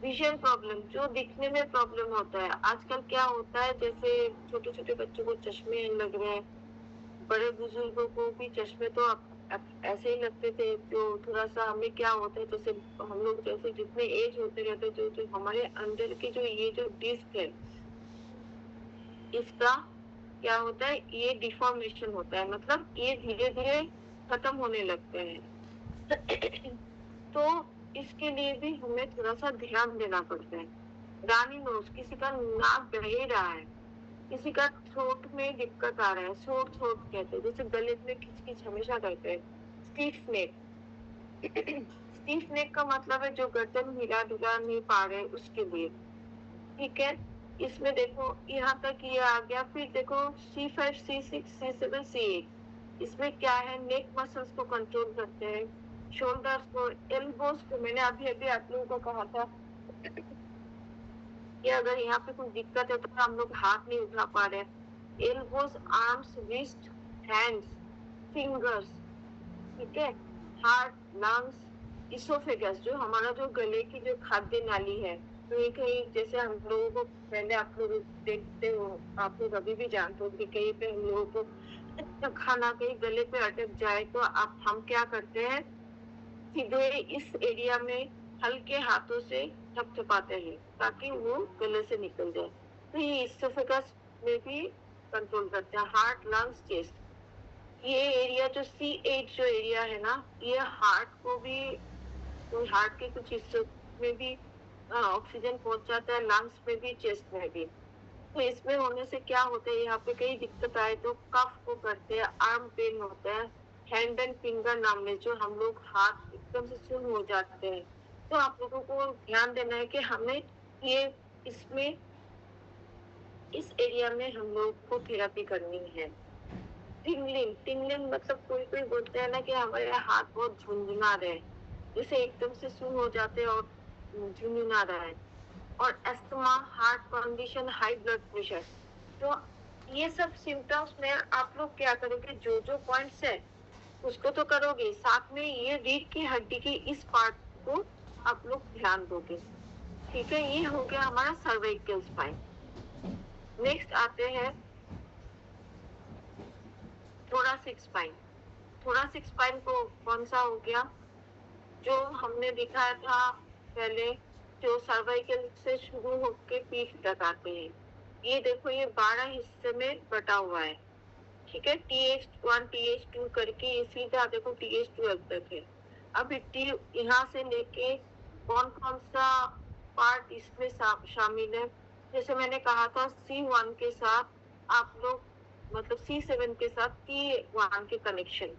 विजन प्रॉब्लम, जो दिखने में प्रॉब्लम होता है आजकल, क्या होता है जैसे छोटे छोटे बच्चों को चश्मे लग रहे हैं, बड़े बुजुर्गों को भी चश्मे तो ऐसे ही लगते थे। तो थोड़ा सा हमें क्या होता है, जैसे हम लोग जैसे जितने एज होते रहते, जो हमारे अंदर के जो ये जो डिस्क है, इसका क्या होता है, ये डिफॉर्मेशन होता है, मतलब ये धीरे धीरे खत्म होने लगते हैं। तो इसके लिए भी हमें थोड़ा सा ध्यान देना पड़ता है। रानी नोज, किसी का नाक बह रहा है, किसी का थ्रोट में दिक्कत आ रहा है, शॉर्ट थ्रोट कहते हैं, जैसे गले में खिचखिच हमेशा करते हैं। स्टीफ नेक, स्टीफ नेक का मतलब है जो गर्दन हिला डुला नहीं पा रहे उसके लिए। ठीक है, इसमें देखो यहाँ तक ये आ गया। फिर देखो C5 C6 C7 C8, इसमें क्या है, नेक मसल्स को कंट्रोल करते हैं, शोल्डर्स को, एल्बोस को। मैंने अभी अभी आप लोगों को कहा था या अगर यहाँ पे कुछ दिक्कत है तो हम लोग हाथ नहीं उठा पा रहे, elbows, arms, wrist, hands, fingers, ठीक है, हार्ट, लंग्स, इसोफेगस जो हमारा जो गले की जो खाद्य नाली है, कहीं कहीं जैसे हम लोगों को पहले आप लोग देखते हो, आप लोग अभी भी जानते हो कि कहीं पे हम लोगों को खाना कहीं गले पे अटक जाए तो हम क्या करते हैं, सीधे इस एरिया में हल्के हाथों से थपथपाते हैं ताकि वो गले से निकल जाए। तो ये इसोफेगस में भी कंट्रोल करते हैं। हार्ट, लंग्स, चेस्ट, ये एरिया जो C8 जो एरिया है ना, ये हार्ट को भी, हार्ट के कुछ हिस्सों में भी ऑक्सीजन पहुंचाता है, लंग्स में भी, चेस्ट में भी। तो इसमें होने से क्या होता है, यहाँ पे कई दिक्कत आए तो कफ को करते हैं, आर्म पेन होता है, हैंड एंड फिंगर नामने जो हम लोग हाथ एकदम से सुन्न हो जाते हैं। तो आप लोगों को ध्यान देना है कि हमें ये इसमें इस एरिया में हम लोग को थेरेपी करनी है। टिंगलिंग, टिंगलिंग मतलब कोई कोई बोलते हैं ना कि हमारे हाथ बहुत झुंझुना रहे, जैसे एकदम से सुन्न हो जाते हैं और झुंझुना रहा है। और asthma, heart condition, high blood pressure, तो ये सब सिम्टम्स में आप लोग क्या करोगे, जो जो पॉइंट्स है उसको तो करोगे, साथ में ये रीढ़ की हड्डी की इस पार्ट को आप लोग ध्यान दोगे, ठीक है। ये हो गया हमारा सर्वाइकल स्पाइन। नेक्स्ट आते हैं थोरासिक स्पाइन। थोरासिक स्पाइन को कौन सा हो गया, जो हमने दिखाया था पहले, जो सर्वाइकल से शुरू होकर पीठ तक आते हैं। ये देखो, ये 12 हिस्से में बटा हुआ है, ठीक है, TH1 TH2 करके ये सीधा देखो TH12 तक है। अब यहाँ से लेके कौन कौन सा पार्ट इसमें शामिल है, जैसे मैंने कहा था C1 के साथ आप लोग, मतलब C7 के साथ T1 के कनेक्शन,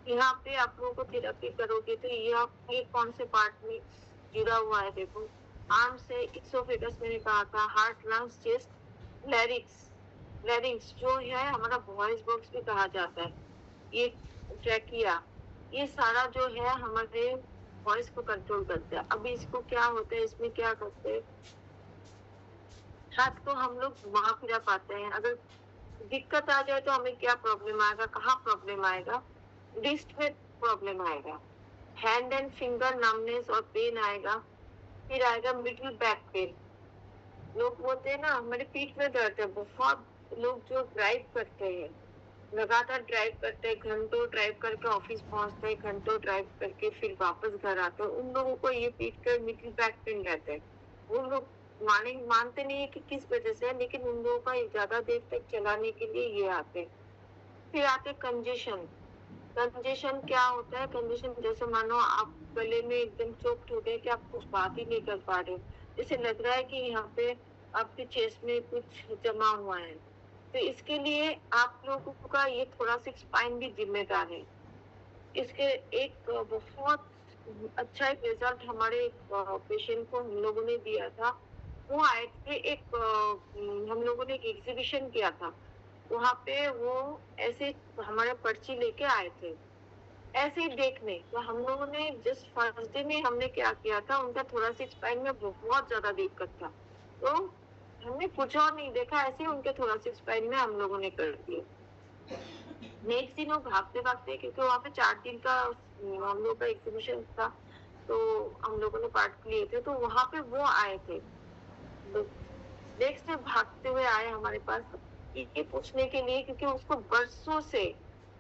यहाँ पे आप लोगों को थेरेपी करोगे तो ये कौन से पार्ट में जुड़ा हुआ है, देखो, आर्म से इसोफेगस मैंने कहा था, हार्ट, लंग्स, चेस्ट, लैरिंक्स जो है हमारा वॉइस बॉक्स भी कहा जाता है, ये ट्रैकिया, ये सारा जो है हमारे वॉइस को कंट्रोल करता है। अभी इसको क्या होता है, इसमें क्या करते हैं, हाथ को हम लोग घुमा फिरा पाते हैं। अगर दिक्कत आ जाए तो हमें क्या प्रॉब्लम आएगा, कहाँ प्रॉब्लम आएगा, रिस्ट में प्रॉब्लम आएगा, हैंड एंड फिंगर नमनेस और पेन आएगा, फिर आएगा मिडिल बैक पेन। लोग बोलते हैं ना हमारे पीठ में दर्द है, बहुत लोग जो ड्राइव करते हैं, लगातार ड्राइव करते हैं, घंटों ड्राइव करके ऑफिस पहुंचते हैं, घंटों ड्राइव करके फिर वापस घर आते हैं, उन लोगों को ये पीठ का मिडिल बैक पेन रहता है। वो लोग मानते नहीं है कि किस वजह से है, लेकिन उन लोगों का ज्यादा देर तक चलाने के लिए ये आते हैं। फिर आते कंजेशन। कंजेशन क्या होता है, कंजेशन जैसे मानो आप गले में एकदम चोक्ड हो गए कि आप कुछ बात ही नहीं कर पा रहे, जैसे लग रहा है कि यहाँ पे आपके चेस्ट में कुछ जमा हुआ है। तो इसके लिए आप लोगों का ये थोरासिक स्पाइन भी जिम्मेदार है। इसके एक बहुत अच्छा एक रिजल्ट हमारे पेशेंट को हम लोगों ने दिया था। वो आए थे, हम लोगों ने एक एग्जीबिशन किया था, वहाँ पे वो ऐसे हमारे पर्ची लेके आए थे ऐसे ही देखने, तो हम लोगों ने जस्ट फर्स्ट डे में हमने क्या किया था, उनका थोरासिक स्पाइन में बहुत ज्यादा दिक्कत था, तो हमने कुछ और नहीं देखा, ऐसे ही उनके थोरासिक स्पाइन में हम लोगों ने कर दिया। नेक्स्ट दिन वो भागते भागते, क्योंकि वहाँ पे 4 दिन का हम लोग का एग्जीबिशन था, तो हम लोगों ने पार्ट लिए थे, तो वहाँ पे वो आए थे, नेक्स्ट डे भागते हुए आए हमारे पास ये पूछने के लिए, क्योंकि उसको बरसों से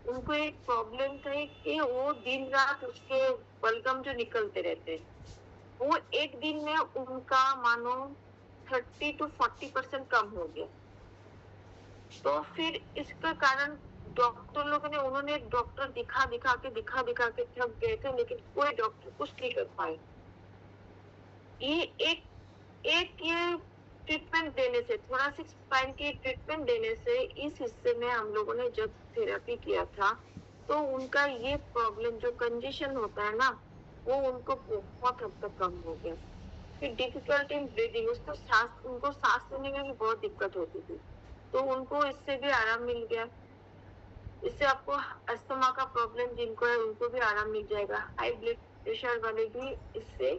उनको एक प्रॉब्लम था कि वो दिन रात उसके बलगम जो निकलते रहते, वो एक दिन में उनका मानो 30 to 40% कम हो गया। तो फिर इसका कारण डॉक्टर लोगों ने, उन्होंने डॉक्टर दिखा दिखा के थक गए थे, लेकिन कोई डॉक्टर कुछ नहीं कर पाए। ये एक ये ट्रीटमेंट देने से, थोरासिक स्पाइन की ट्रीटमेंट देने से इस हिस्से में हम लोगों ने जब थेरेपी किया था, तो उनका ये प्रॉब्लम जो कंजेशन होता है ना, वो उनको बहुत हद तक कम हो गया। फिर डिफिकल्टी इन ब्रीदिंग, उनको सांस लेने में भी बहुत दिक्कत होती थी, तो उनको इससे भी आराम मिल गया। इससे आपको अस्थमा का प्रॉब्लम जिनको है उनको भी आराम मिल जाएगा, हाई ब्लड प्रेशर वाले भी इससे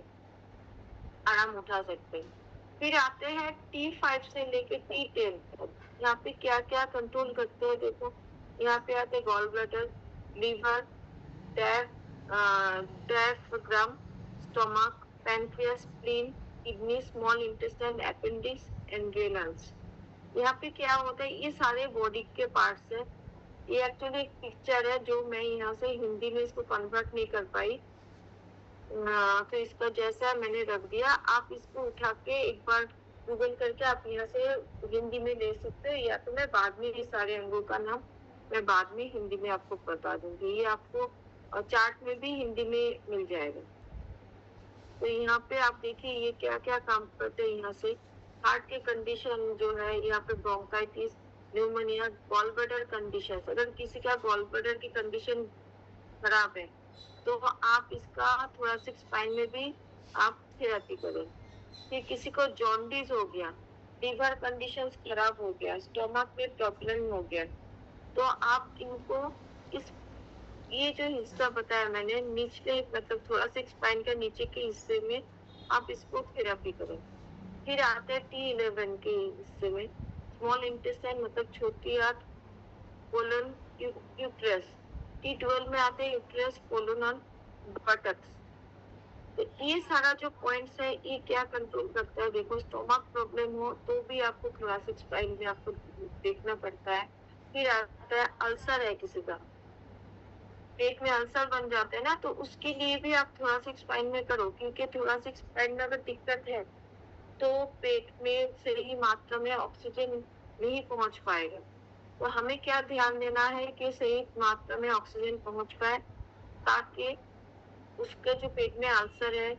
आराम उठा सकते हैं। फिर आते हैं T5 से लेके T10 तक। यहाँ पे क्या क्या कंट्रोल करते हैं देखो। यहाँ पे आते हैं gall bladder, liver, diaphragm, stomach, pancreas, spleen, kidney, small intestine, appendix, adrenals. यहाँ पे क्या होता है, ये सारे बॉडी के पार्ट्स है। ये एक्चुअली एक पिक्चर है जो मैं यहाँ से हिंदी में इसको कन्वर्ट नहीं कर पाई, तो इसका जैसा मैंने रख दिया। आप इसको उठा के एक बार गूगल करके आप यहाँ से हिंदी में ले सकते हो, या तो मैं बाद में ये सारे अंगों का नाम मैं बाद में हिंदी में आपको बता दूंगी। ये आपको चार्ट में भी हिंदी में मिल जाएगा। तो यहाँ पे आप देखिए ये क्या क्या काम करते हैं। यहाँ से हार्ट के कंडीशन जो है, यहाँ पे bronchitis, pneumonia, gall bladder condition. अगर किसी का गॉल ब्लैडर की कंडीशन खराब है तो आप इसका थोरैसिक स्पाइन में भी आप थेरेपी करें। फिर किसी को जॉन्डिस हो गया, लीवर कंडीशंस खराब हो गया, स्टमक में प्रॉब्लम हो गया, तो आप इनको इस ये जो हिस्सा बताया मैंने निचले मतलब थोरैसिक स्पाइन के नीचे के हिस्से में आप इसको थेरेपी करें। फिर आते हैं T11 के हिस्से में, स्मॉल इंटेस्टाइन मतलब छोटी आंत, कोलन, यूट्रस। T12 में आते हैं यूट्रस, कोलन और बटक्स। तो ये सारा जो पॉइंट्स है ये क्या कंट्रोल करता है देखो। स्टोमक प्रॉब्लम हो तो भी आपको थोरैसिक स्पाइन में आपको देखना पड़ता है। फिर आता है अल्सर है किसी का, पेट में अल्सर बन जाते हैं ना, तो उसके लिए भी आप थोरैसिक स्पाइन में करो, क्योंकि थोरैसिक स्पाइन में अगर दिक्कत है तो पेट में सही मात्रा में ऑक्सीजन नहीं पहुंच पाएगा। तो हमें क्या ध्यान देना है कि सही मात्रा में ऑक्सीजन पहुंच पाए, ताकि उसका जो पेट में अल्सर है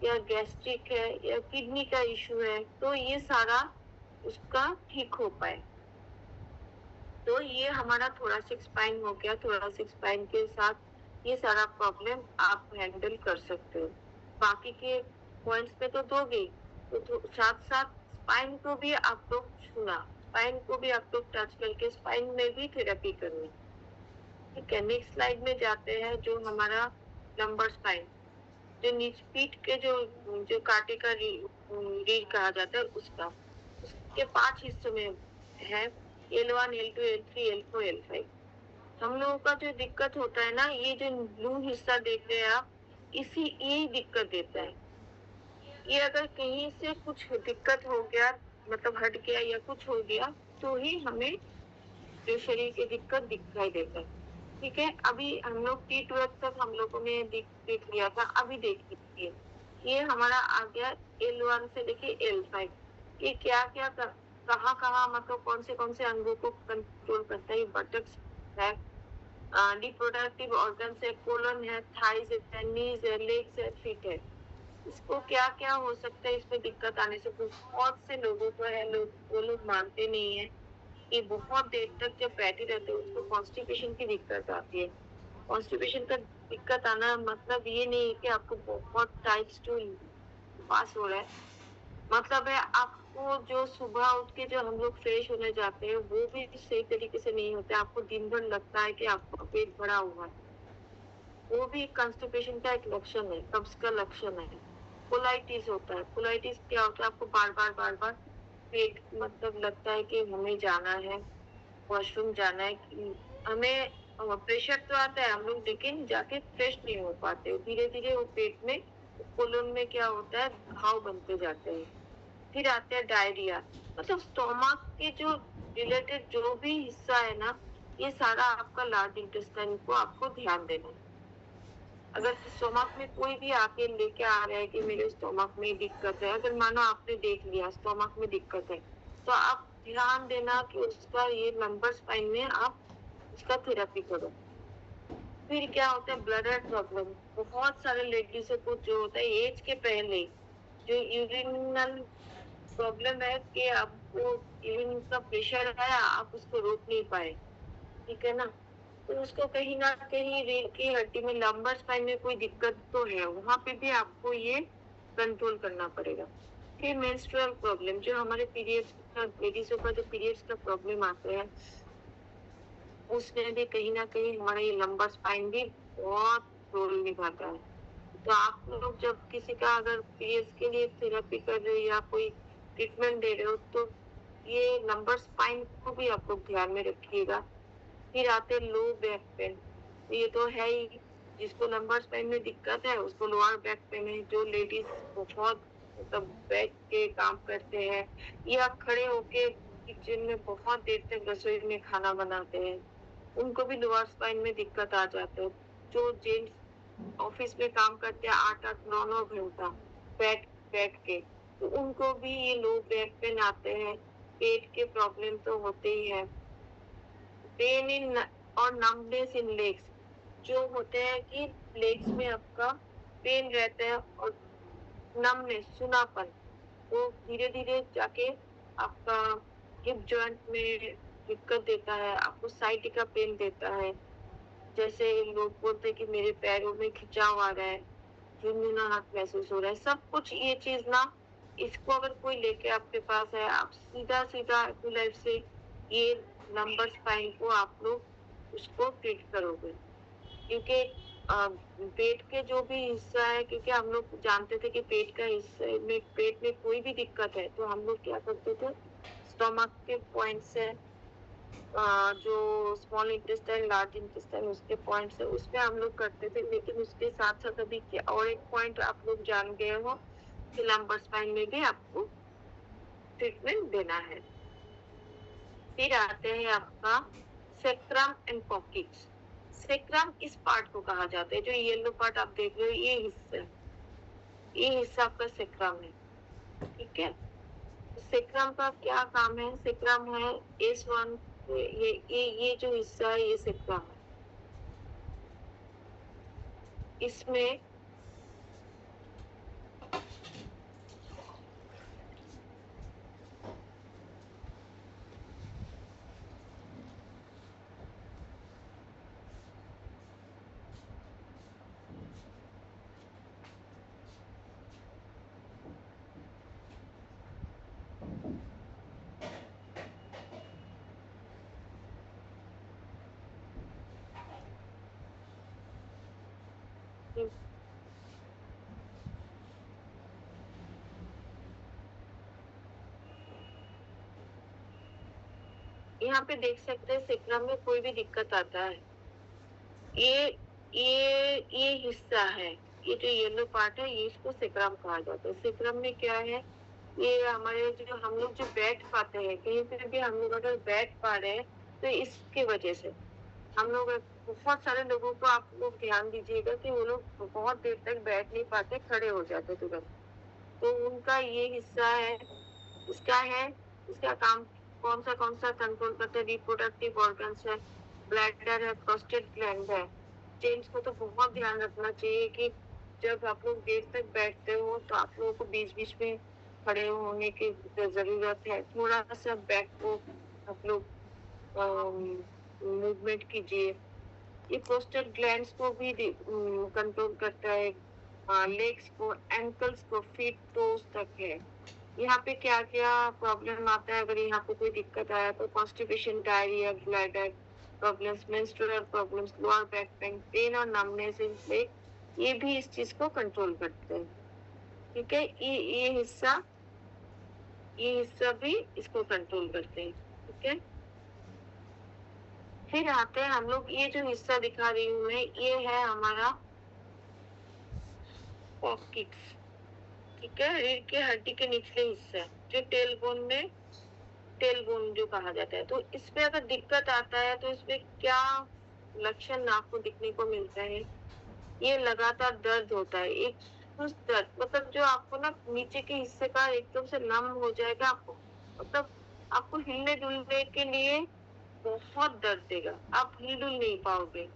या गैस्ट्रिक है या किडनी का इशू है तो ये सारा उसका ठीक हो पाए। तो ये हमारा थोरैसिक स्पाइन हो गया। थोरैसिक स्पाइन के साथ ये सारा प्रॉब्लम आप हैंडल कर सकते हो। बाकी के पॉइंट्स पे तो दोगे, तो साथ साथ स्पाइन को भी आप लोग छूना, स्पाइन को भी आप लोग टच करके स्पाइन में भी थेरेपी करनी। ठीक है, नेक्स्ट स्लाइड में जाते हैं। जो हमारा लंबर स्पाइन, जो नीचे पीठ के जो कांटे का रीढ़ कहा जाता है उसके 5 हिस्सों में है, L1, L2, L3, L4, L5। हम लोगों का जो दिक्कत होता है ना, ये जो ब्लू हिस्सा देख रहे हैं आप, इसी यही दिक्कत देता है। ये अगर कहीं से कुछ दिक्कत हो गया, मतलब हट गया या कुछ हो गया, तो ही हमें जो शरीर की दिक्कत दिखाई देता है। ठीक है, अभी हम लोग T12 तक हम लोगों ने देख लिया था। अभी देखिए ये हमारा आ गया L1 से लेके L5। ये क्या क्या कहाँ मतलब कौन से अंगों को कंट्रोल करता है। बटक्स है, रिप्रोडक्टिव ऑर्गन है, कोलन है, थाइज है, नीज है, लेग्स है, फीट है। इसको क्या क्या हो सकता है इसमें दिक्कत आने से। बहुत से लोगों को है, वो लोग मानते नहीं है कि बहुत देर तक जब बैठे रहते हैं उसको कॉन्स्टिपेशन की दिक्कत आती है। कॉन्स्टिपेशन का दिक्कत आना मतलब ये नहीं है कि आपको बहुत टाइट स्टूल पास हो रहा है, मतलब है आपको जो सुबह उठ के जो हम लोग फ्रेश होने जाते हैं वो भी सही तरीके से नहीं होता। आपको दिन भर लगता है कि आपका पेट भरा हुआ है, वो भी कॉन्स्टिपेशन का एक लक्षण है, कब्ज का लक्षण है। कोलाइटिस होता है। कोलाइटिस क्या होता है, आपको बार बार पेट मतलब लगता है कि हमें जाना है, वॉशरूम जाना है। हमें प्रेशर तो आता है हम लोग, लेकिन जाके फ्रेश नहीं हो पाते। धीरे धीरे वो पेट में कोलन में क्या होता है, घाव बनते जाते हैं। फिर आते हैं डायरिया। मतलब स्टोमक के जो रिलेटेड जो भी हिस्सा है ना, ये सारा आपका लार्ज इंटेस्टाइन को आपको ध्यान देना है। अगर स्टोमक में कोई भी आके लेके आ रहा है कि मेरे स्टोमक में दिक्कत है, अगर मानो आपने देख लिया स्टोमक में दिक्कत है, तो आप ध्यान देना कि उसका ये लंबर स्पाइन में आप उसका थेरेपी करो। फिर क्या होता है, ब्लडर प्रॉब्लम। बहुत सारे लेडीज को जो होता है एज के पहले जो यूरिनल प्रॉब्लम है कि आपको यूरिन का प्रेशर है, आप उसको रोक नहीं पाए। ठीक है ना, तो उसको कहीं ना कहीं रीढ़ की हड्डी में लंबर स्पाइन में कोई दिक्कत तो है, वहां पे भी आपको ये कंट्रोल करना पड़ेगा। फिर मेंस्ट्रुअल प्रॉब्लम, जो हमारे पीरियड्स का लेडीजों का जो पीरियड्स का प्रॉब्लम आता है, उसमें भी कहीं ना कहीं हमारा ये लंबर स्पाइन भी बहुत रोल निभाता है। तो आप लोग जब किसी का अगर पीरियड्स के लिए थेरेपी कर रहे हो या कोई ट्रीटमेंट दे रहे हो तो ये लंबर स्पाइन को भी आप लोग ध्यान में रखिएगा। फिर आते लो बैक पेन, ये तो है ही, जिसको लंबर स्पाइन में दिक्कत है उसको लोअर बैक पेन है। जो लेडीज बहुत मतलब बैठ के काम करते हैं या खड़े होके किचन में बहुत देर तक रसोई में खाना बनाते हैं, उनको भी लोअर स्पाइन में दिक्कत आ जाते है। जो जेंट्स ऑफिस में काम करते हैं 8-8, 9-9 घंटा बैठ बैठ के, तो उनको भी ये लो बैक पेन आते हैं। पेट के प्रॉब्लम तो होते ही है। पेन इन और नंबनेस इन लेग्स, जो होते हैं कि लेग्स में आपका पेन रहता है और नंबनेस, सुनापन, वो धीरे धीरे जाके आपका हिप जॉइंट में दिक्कत देता है, आपको साइटिका पेन देता है। जैसे लोग बोलते हैं कि मेरे पैरों में खिंचाव आ रहा है, झुनझुना हाथ महसूस हो रहा है, सब कुछ ये चीज ना, इसको अगर कोई लेके आपके पास है, आप सीधा सीधा अपनी लाइफ से ये लंबर स्पाइन को आप लोग उसको ट्रीट करोगे। क्योंकि पेट के जो भी हिस्सा है, क्योंकि हम लोग जानते थे कि पेट का हिस्से में, पेट में कोई भी दिक्कत है तो हम लोग क्या करते थे, स्टमक के पॉइंट से जो स्मॉल इंटेस्टाइन, लार्ज इंटेस्टाइन, उसके पॉइंट है उस पे हम लोग करते थे। लेकिन उसके साथ साथ अभी क्या और एक पॉइंट आप लोग जान गए हो कि लंबर स्पाइन में भी आपको ट्रीटमेंट देना है। फिर आते हैं आपका सेक्रम एंड पॉकेट्स। सेक्रम इस पार्ट को कहा जाता है, जो येलो पार्ट आप देख रहे हो, ये हिस्सा, ये हिस्सा आपका सेक्रम है, ठीक है। सेक्रम का क्या काम है? सेक्रम है S1, ये जो हिस्सा है ये सेक्रम है। इसमें यहाँ पे देख सकते हैं सेक्रम में कोई भी दिक्कत आता है, ये ये हिस्सा है, ये जो येलो पार्ट है, ये इसको सेक्रम कहा जाता है। सेक्रम में क्या है, ये हमारे जो हम लोग जो बैठ पाते हैं, कहीं पे भी हम लोग अगर बैठ पा रहे हैं तो इसके वजह से हम लोग, बहुत सारे लोगों को आप लोग ध्यान दीजिएगा कि वो लोग बहुत देर तक बैठ नहीं पाते, खड़े हो जाते तुरंत, तो उनका ये हिस्सा है, इसका है, इसका काम कौन सा कंट्रोल करते हैं, रिप्रोडक्टिव ऑर्गन्स है, ब्लैडर है, प्रोस्टेट ग्लैंड है। जेंट्स को तो बहुत ध्यान रखना चाहिए कि जब आप लोग देर तक बैठते हो तो आप लोगों को बीच बीच में खड़े होने की जरूरत है, थोड़ा सा बैक को आप लोग मूवमेंट कीजिए। ये प्रोस्टेट ग्लैंड्स को भी कंट्रोल करता है, लेग्स को, एंकल्स को, फीट टोज तक है। यहाँ पे क्या क्या प्रॉब्लम आता है, अगर यहाँ पे कोई दिक्कत आया तो constipation, diarrhoea, bladder problems, menstrual problems, lower back pain, pain और नमनेस इन लेग, ये भी इस चीज को कंट्रोल करते हैं, ठीक है। ये हिस्सा भी इसको कंट्रोल करते हैं, ठीक है। फिर आते हैं हम लोग, ये जो हिस्सा दिखा रही हूँ मैं, ये है हमारा पॉकेट्स, ठीक है, रीढ़ के हड्डी के निचले हिस्सा, जो टेल बोन जो कहा जाता है। तो इसमें अगर दिक्कत आता है तो इसमें क्या लक्षण आपको दिखने को मिलता है, ये लगातार दर्द होता है, एक सुस्त दर्द, मतलब जो आपको ना नीचे के हिस्से का एकदम से नम हो जाएगा, आपको मतलब आपको हिलने डुलने के लिए बहुत दर्द देगा, आप हिल डुल नहीं पाओगे।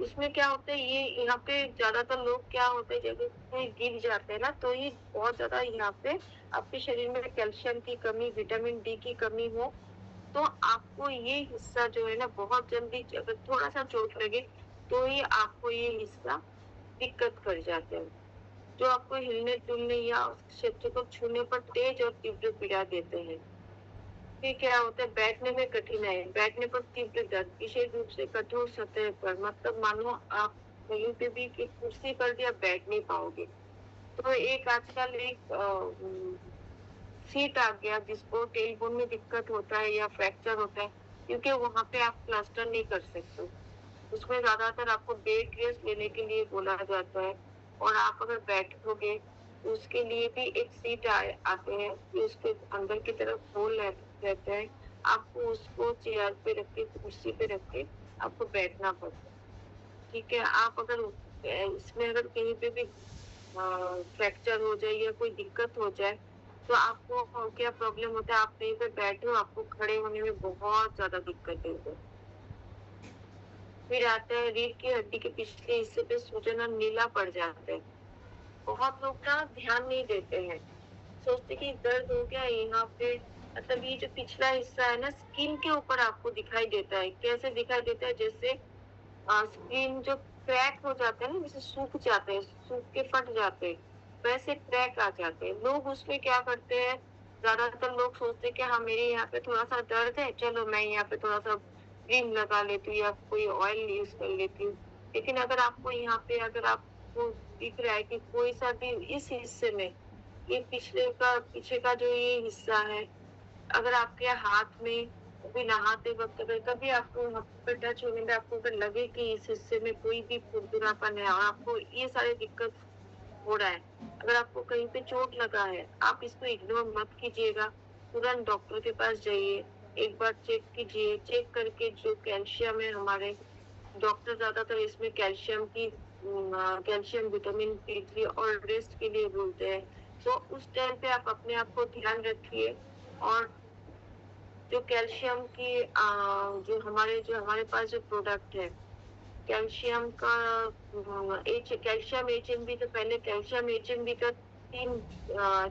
इसमें क्या होता है, ये यहाँ पे ज्यादातर लोग क्या होते हैं, जब कहीं गिर जाते हैं ना, तो ये बहुत ज्यादा यहाँ पे आपके शरीर में कैल्शियम की कमी, विटामिन डी की कमी हो, तो आपको ये हिस्सा जो है ना, बहुत जल्दी अगर थोड़ा सा चोट लगे तो ही आपको ये हिस्सा दिक्कत कर जाते हैं, जो आपको हिलने डुलने या उस क्षेत्र को छूने पर तेज और तीव्र पीड़ा देते हैं। फिर क्या होता है, बैठने में कठिनाई, बैठने पर तीव्र दर्द, विशेष रूप से कठोर सतह पर, मतलब मानो आप कहीं पे भी कुर्सी पर भी आप बैठ नहीं पाओगे। तो एक आजकल एक सीट आ गया, जिसको टेलबोन में दिक्कत होता है या फ्रैक्चर होता है, क्योंकि वहाँ पे आप प्लास्टर नहीं कर सकते। उसमें ज्यादातर आपको बेड रेस्ट लेने के लिए बोला जाता है, और आप अगर बैठोगे तो उसके लिए भी एक सीट आते हैं, उसके अंदर की तरफ होल रहता है, आपको उसको चेयर पे रख के, कुर्सी पे रख के आपको बैठना पड़ता है। ठीक है, आप अगर इसमें अगर कहीं पे भी फ्रैक्चर हो जाए या कोई दिक्कत हो जाए, तो आपको क्या प्रॉब्लम होता है, आप कहीं पे बैठे हो, आपको खड़े होने में बहुत ज्यादा दिक्कत होती है। फिर आता है रीढ़ की हड्डी के पिछले हिस्से पे सूजन और नीला पड़ जाता है। बहुत लोग ना ध्यान नहीं देते हैं, सोचते कि दर्द हो गया यहाँ पे, मतलब ये जो पिछला हिस्सा है ना, स्किन के ऊपर आपको दिखाई देता है। कैसे दिखाई देता है? जैसे स्किन जो क्रैक हो जाता है ना, जैसे सूख जाते हैं, सूख के फट जाते हैं, वैसे क्रैक आ जाते हैं। लोग उसमें क्या करते हैं, ज्यादातर लोग सोचते हैं कि हाँ मेरे यहाँ पे थोड़ा सा दर्द है, चलो मैं यहाँ पे थोड़ा सा क्रीम लगा लेती हूँ या कोई ऑयल यूज कर लेती हूँ। लेकिन अगर आपको यहाँ पे, अगर आपको दिख रहा है कि कोई सा भी इस हिस्से में, ये पीछे का जो ये हिस्सा है, अगर आपके हाथ में कभी नहाते वक्त अगर कभी आपको वहाँ पे टच होने में आपको अगर लगे कि इस हिस्से में कोई भी खुरदुरापन है और आपको ये सारे दिक्कत हो रहा है, अगर आपको कहीं पे चोट लगा है, आप इसको इग्नोर मत कीजिएगा, तुरंत डॉक्टर के पास जाइए, एक बार चेक कीजिए। चेक करके जो कैल्शियम है हमारे, डॉक्टर ज्यादातर इसमें कैल्शियम, विटामिन D3 और रेस्ट के लिए बोलते हैं। तो उस टाइम पे आप अपने आप को ध्यान रखिए, और जो कैल्शियम की जो हमारे पास जो प्रोडक्ट है कैल्शियम का, कैल्शियम HMB, तो पहले कैल्शियम HMB का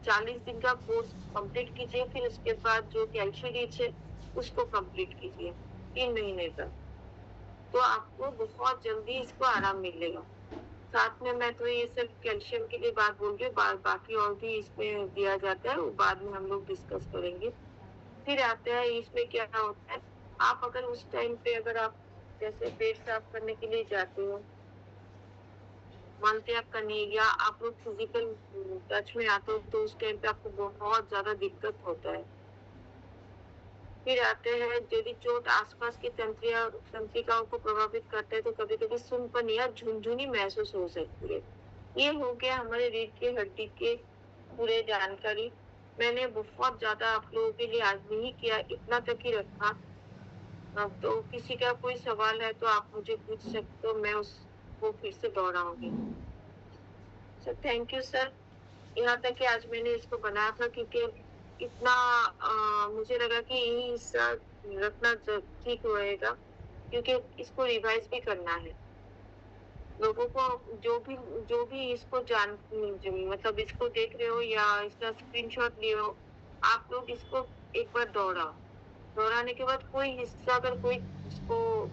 40 दिन का कोर्स कंप्लीट कीजिए, फिर उसके बाद जो कैल्शियम रिच है उसको कंप्लीट कीजिए 3 महीने तक, तो आपको बहुत जल्दी इसको आराम मिलेगा। साथ में मैं तो ये सिर्फ कैल्शियम के लिए बात बोल रही हूँ, बाकी और भी इसमें दिया जाता है, वो बाद में हम लोग डिस्कस करेंगे। फिर आते हैं इसमें क्या होता है, आप अगर उस टाइम पे अगर आप जैसे पेट साफ करने के लिए जाते हो, मलत्याग करने, या आप लोग फिजिकल टच में आते हो, तो उस टाइम पे आपको बहुत ज्यादा दिक्कत होता है। फिर आते हैं, यदि चोट आसपास की तंत्रिकाओं को प्रभावित करते हैं तो कभी कभी सुनपन या झुनझुनी महसूस हो सकती है। ये हो गया हमारे रीढ़ की हड्डी के पूरे जानकारी। मैंने बहुत ज्यादा आप लोगों के लिए आज नहीं किया, इतना तक ही रखा। तो किसी का कोई सवाल है तो आप मुझे पूछ सकते हो, मैं उसको फिर से दोहराऊंगी। Sir thank you sir. यहाँ तक कि आज मैंने इसको बनाया था क्योंकि इतना मुझे लगा कि यही हिस्सा रखना ठीक रहेगा, क्योंकि इसको रिवाइज भी करना है लोगों को। जो भी इसको मतलब इसको देख रहे हो या इसका स्क्रीनशॉट लिए हो, आप लोग इसको एक बार दोहराने के बाद कोई हिस्सा अगर कोई इसको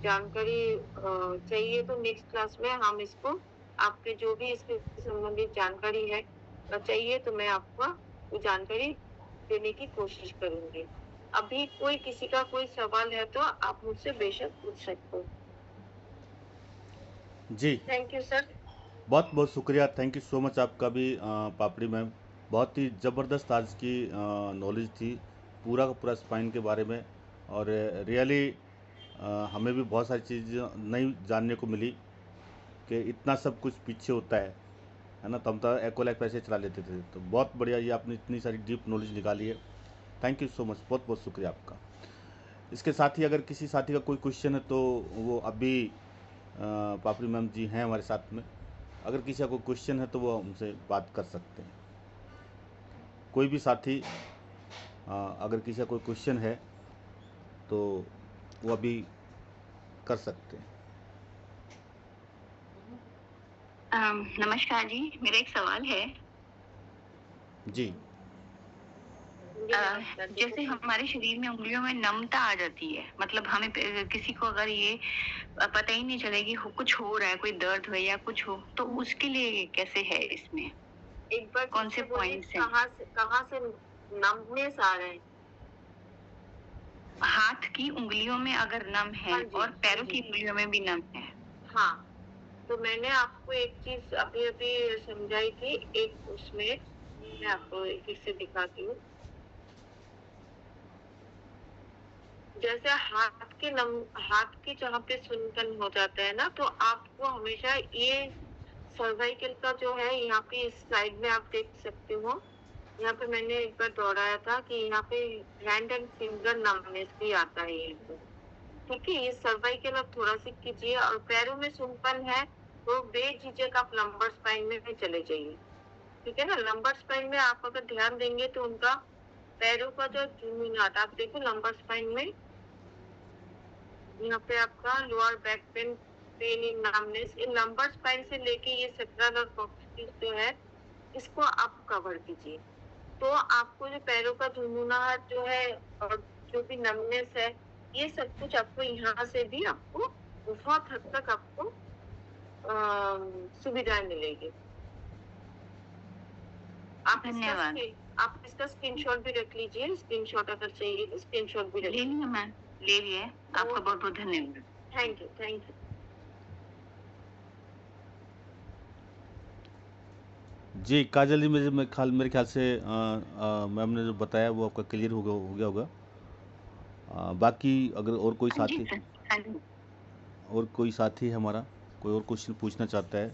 जानकारी चाहिए तो नेक्स्ट क्लास में हम इसको, आपके जो भी इसके संबंधित जानकारी है चाहिए, तो मैं आपको वो जानकारी देने की कोशिश करूंगी। अभी कोई किसी का कोई सवाल है तो आप मुझसे बेशक पूछ सकते हो। जी थैंक यू सर। बहुत बहुत शुक्रिया, थैंक यू सो मच आपका भी पापड़ी मैम। बहुत ही ज़बरदस्त आज की नॉलेज थी पूरा का पूरा स्पाइन के बारे में, और रियली हमें भी बहुत सारी चीज़ें नई जानने को मिली कि इतना सब कुछ पीछे होता है ना। तो हम तो एक्वालाइफ ऐसे चला लेते थे, तो बहुत बढ़िया ये आपने इतनी सारी डीप नॉलेज निकाली है। थैंक यू सो मच, बहुत बहुत शुक्रिया आपका। इसके साथ ही अगर किसी साथी का कोई क्वेश्चन है तो वो अभी पापड़ी मैम जी हैं हमारे साथ में, अगर किसी का कोई क्वेश्चन है तो वो हमसे बात कर सकते हैं। कोई भी साथी अगर किसी का कोई क्वेश्चन है तो वो अभी कर सकते हैं। नमस्कार जी, मेरा एक सवाल है। जी जैसे हमारे शरीर में उंगलियों में नमता आ जाती है, मतलब हमें किसी को अगर ये पता ही नहीं चलेगी कुछ हो रहा है, कोई दर्द हो या कुछ हो, तो उसके लिए कैसे है इसमें? एक बार कौन से पॉइंट्स हैं? कहाँ से नमनेस आ रहे हैं? हाथ की उंगलियों में अगर नम है और पैरों की हाँ उंगलियों में भी नम है। हाँ, तो मैंने आपको एक चीज अभी अभी समझाई थी, एक उसमें मैं आपको एक एक से दिखाती हूँ। जैसे हाथ के जहाँ पे सुनपन हो जाता है ना, तो आपको हमेशा ये सर्वाइकल का जो है यहाँ पे इस साइड में आप देख सकते हो। यहाँ पे मैंने एक बार दोहराया था कि यहाँ पे हैंड एंड फिंगर नमनेस भी आता है ये तो। ठीक है, ये सर्वाइकल आप थोड़ा सी कीजिए। और पैरों में सुनपन है तो बेझिझक आप लंबर स्पाइन में भी चले जाइए। ठीक है ना, लंबर स्पाइन में आप अगर ध्यान देंगे तो उनका पैरों का जो झुनझुनाहट आप देखो लंबर स्पाइन में, यहाँ पे आपका lower back pain in numbness, in lumbar spine से लेके ये सेक्रल और कॉक्सिस जो है इसको आप कवर कीजिए। तो आपको जो पैरों का झुनझुनाहट जो है और जो भी नमनेस है, ये सब कुछ आपको यहाँ से भी आपको बहुत हद तक आपको सुविधाएं मिलेगी। धन्यवाद। आप इसका स्क्रीनशॉट भी रख लीजिए। स्क्रीनशॉट अगर चाहिए तो स्क्रीनशॉट भी रख ले लिया मैम, ले लिए। आपका बहुत बहुत धन्यवाद। Thank you, thank you. जी काजल जी, मेरे ख्याल से मैम ने जो बताया वो आपका क्लियर हो गया होगा। बाकी अगर और कोई हाँ जी साथी सर, हाँ जी। और कोई साथी हमारा कोई और क्वेश्चन पूछना चाहता है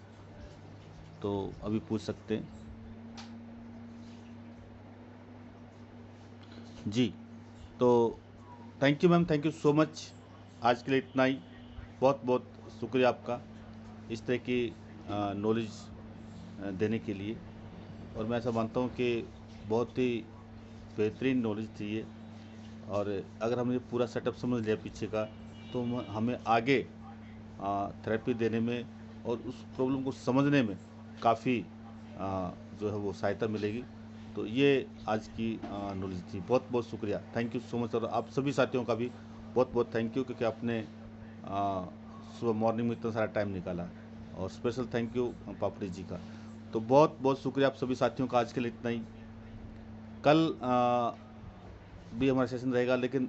तो अभी पूछ सकते हैं। जी, तो thank you ma'am, thank you so much. आज के लिए इतना ही। बहुत बहुत शुक्रिया आपका इस तरह की नॉलेज देने के लिए। और मैं ऐसा मानता हूँ कि बहुत ही बेहतरीन नॉलेज थी ये। और अगर हमने पूरा सेटअप समझ लिया पीछे का तो हमें आगे थेरेपी देने में और उस प्रॉब्लम को समझने में काफ़ी जो है वो सहायता मिलेगी। तो ये आज की नॉलेज थी। बहुत बहुत शुक्रिया, थैंक यू सो मच। और आप सभी साथियों का भी बहुत बहुत थैंक यू, क्योंकि आपने सुबह मॉर्निंग में इतना सारा टाइम निकाला। और स्पेशल थैंक यू पापड़ी जी का। तो बहुत बहुत शुक्रिया आप सभी साथियों का। आज के लिए इतना ही। कल भी हमारा सेशन रहेगा, लेकिन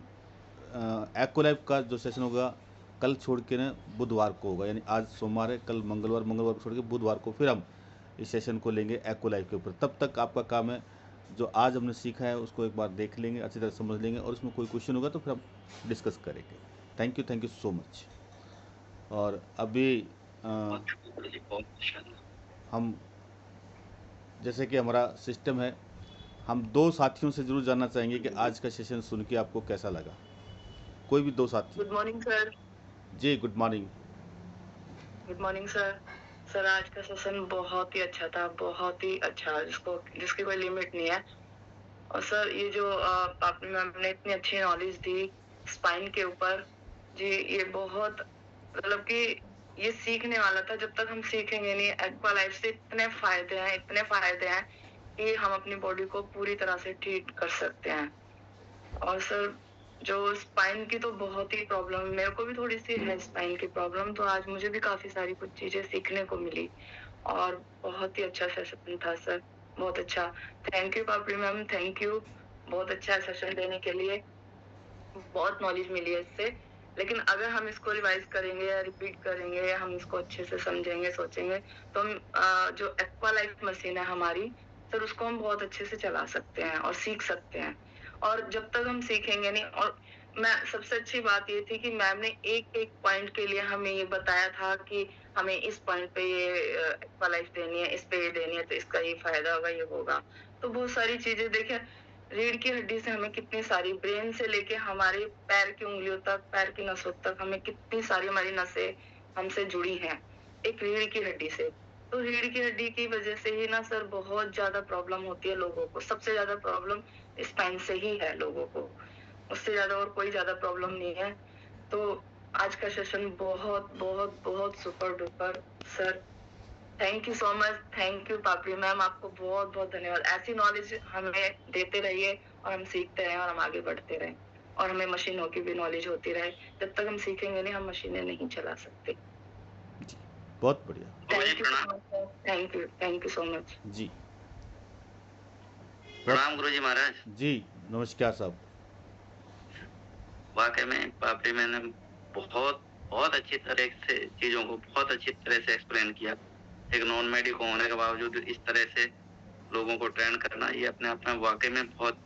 एक्वालाइफ का जो सेशन होगा कल छोड़ के ना बुधवार को होगा। यानी आज सोमवार है, कल मंगलवार को छोड़ के बुधवार को फिर हम इस सेशन को लेंगे एक्वालाइफ के ऊपर। तब तक आपका काम है जो आज हमने सीखा है उसको एक बार देख लेंगे, अच्छी तरह समझ लेंगे, और उसमें कोई क्वेश्चन होगा तो फिर हम डिस्कस करेंगे। Thank you so much. और अभी हम जैसे कि हमारा सिस्टम है, हम दो साथियों से जरूर जानना चाहेंगे कि आज का सेशन सुन के आपको कैसा लगा। कोई भी दो साथी। Good morning sir. जी good morning. Good morning sir. Sir आज का सेशन बहुत ही अच्छा था, बहुत ही अच्छा, जिसकी कोई लिमिट नहीं है। और सर ये जो आपने मैम ने इतनी अच्छी नॉलेज दी स्पाइन के ऊपर जी, ये बहुत मतलब कि ये सीखने वाला था। जब तक हम सीखेंगे नहीं, एक्वा लाइफ से इतने फायदे हैं कि हम अपनी बॉडी को पूरी तरह से ट्रीट कर सकते हैं। और सर जो स्पाइन की तो बहुत ही प्रॉब्लम, मेरे को भी थोड़ी सी है स्पाइन की प्रॉब्लम, तो आज मुझे भी काफी सारी कुछ चीजें सीखने को मिली। और बहुत ही अच्छा सेशन था सर, बहुत अच्छा। Thank you papdi ma'am, thank you, बहुत अच्छा सेशन देने के लिए। बहुत नॉलेज मिली है इससे। लेकिन अगर हम इसको रिवाइज करेंगे या रिपीट करेंगे या हम इसको अच्छे से समझेंगे सोचेंगे तो हम जो एक्वा लाइफ मशीन है हमारी सर, उसको हम बहुत अच्छे से चला सकते हैं और सीख सकते हैं। और जब तक हम सीखेंगे नहीं, और मैं सबसे अच्छी बात ये थी कि मैम ने एक एक पॉइंट के लिए हमें ये बताया था कि हमें इस पॉइंट पे ये एक्वा लाइफ देनी है, इस पे ये देनी है, तो इसका ये फायदा होगा, ये होगा। तो बहुत सारी चीजें देखिए, रीढ़ की हड्डी से हमें कितनी सारी, ब्रेन से लेके हमारे पैर की उंगलियों तक, पैर की नसों तक, हमें कितनी सारी हमारी नसें हमसे जुड़ी हैं एक रीढ़ की हड्डी से। तो रीढ़ की हड्डी की वजह से ही ना सर बहुत ज्यादा प्रॉब्लम होती है लोगों को। सबसे ज्यादा प्रॉब्लम स्पाइन से ही है लोगों को, उससे ज्यादा और कोई ज्यादा प्रॉब्लम नहीं है। तो आज का सेशन बहुत बहुत बहुत super duper sir. Thank you so much, thank you papdi ma'am, आपको बहुत बहुत धन्यवाद। ऐसी नॉलेज हमें देते रहिए और हम सीखते रहें और हम आगे बढ़ते रहें और हमें मशीनों की भी नॉलेज होती रहे। जब तक हम सीखेंगे नहीं, हम मशीनें नहीं चला सकते। बहुत बढ़िया। थैंक यू सो मच जी प्रणाम गुरुजी महाराज। जी नमस्कार साहब। वाकई में पापड़ी मैंने बहुत बहुत अच्छी तरह से चीजों को बहुत अच्छी तरह से एक्सप्लेन किया। एक नॉन मेडिको होने के बावजूद इस तरह से लोगों को ट्रेन करना ये अपने आप में वाकई में बहुत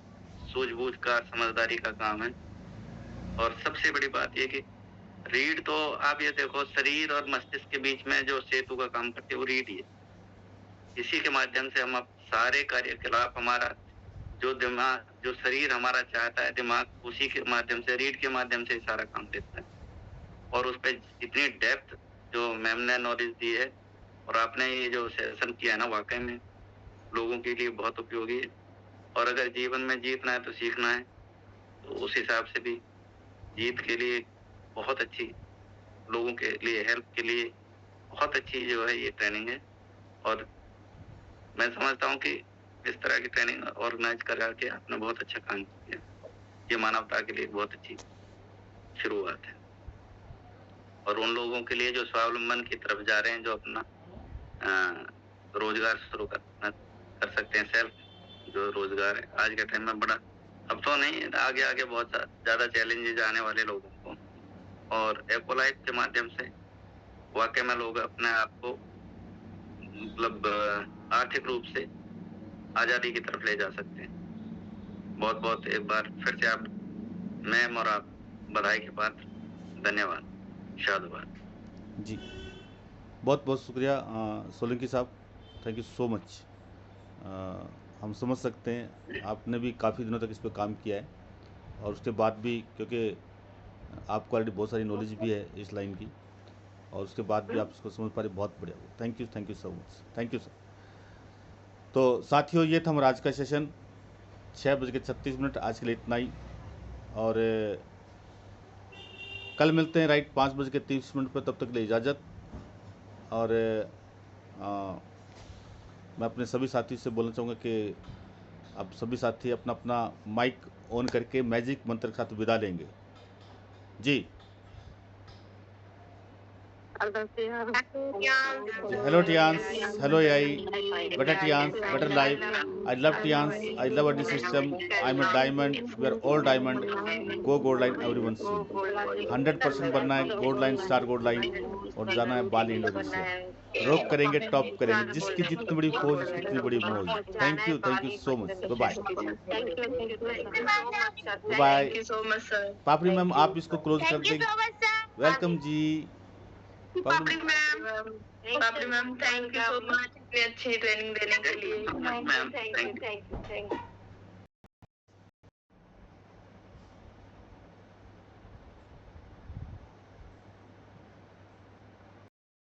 सूझबूझ का समझदारी का काम है। और सबसे बड़ी बात ये कि रीढ़ तो आप ये देखो, शरीर और मस्तिष्क के बीच में जो सेतु का काम करती है वो रीढ़ ही है। इसी के माध्यम से हम सारे कार्यकलाप, हमारा जो दिमाग, जो शरीर हमारा चाहता है, दिमाग उसी के माध्यम से, रीढ़ के माध्यम से सारा काम देता है। और उस पर इतनी डेप्थ जो मैम ने नॉलेज दी है और आपने ये जो सेशन किया है ना, वाकई में लोगों के लिए बहुत उपयोगी है। और अगर जीवन में जीतना है तो सीखना है, तो उस हिसाब से भी जीत के लिए बहुत अच्छी, लोगों के लिए हेल्प के लिए बहुत अच्छी जो है ये ट्रेनिंग है। और मैं समझता हूँ कि इस तरह की ट्रेनिंग ऑर्गेनाइज करके आपने बहुत अच्छा काम किया। ये मानवता के लिए बहुत अच्छी शुरुआत है। और उन लोगों के लिए जो स्वावलंबन की तरफ जा रहे हैं, जो अपना रोजगार शुरू कर सकते हैं, सेल्फ जो रोजगार है आज के टाइम में बड़ा, अब तो नहीं, आगे आगे बहुत ज्यादा चैलेंजेस आने वाले लोगों को। और एक्वालाइफ के माध्यम से वाकई में लोग अपने आप को मतलब आर्थिक रूप से आजादी की तरफ ले जा सकते हैं। बहुत बहुत एक बार फिर से आप, मैम और आप बधाई के पात्र। धन्यवाद, शादुबाद जी। बहुत बहुत शुक्रिया सोलंकी साहब, थैंक यू सो मच। हम समझ सकते हैं आपने भी काफ़ी दिनों तक इस पर काम किया है और उसके बाद भी, क्योंकि आपको ऑलरेडी बहुत सारी नॉलेज भी है इस लाइन की, और उसके बाद भी आप इसको समझ पा रहे, बहुत बढ़िया। Thank you so much, thank you sir. तो साथियों, ये था हमारा आज का सेशन, 6:36 आज के लिए इतना ही। और कल मिलते हैं राइट 5:30 पर, तब तक के लिए इजाज़त। और मैं अपने सभी साथी से बोलना चाहूँगा कि अब सभी साथी अपना अपना माइक ऑन करके मैजिक मंत्र के साथ विदा लेंगे। जी। Hello Tians, hello I, better Tians, better life. I love Tians, I love our system. I'm a diamond, we are all diamond. Go gold line everyone soon. 100% बनना है gold line, star gold line, और जाना है Bali Indonesia. Rock करेंगे, top करेंगे, जिसकी जितनी बड़ी फौज उसकी इतनी बड़ी मौज। Thank you so much, bye bye. Thank you so much sir. Papdi ma'am आप इसको क्लोज कर देंगे। Welcome ji Papdi ma'am, thank you so much इतनी अच्छी ट्रेनिंग देने के लिए। Ma'am, thank you.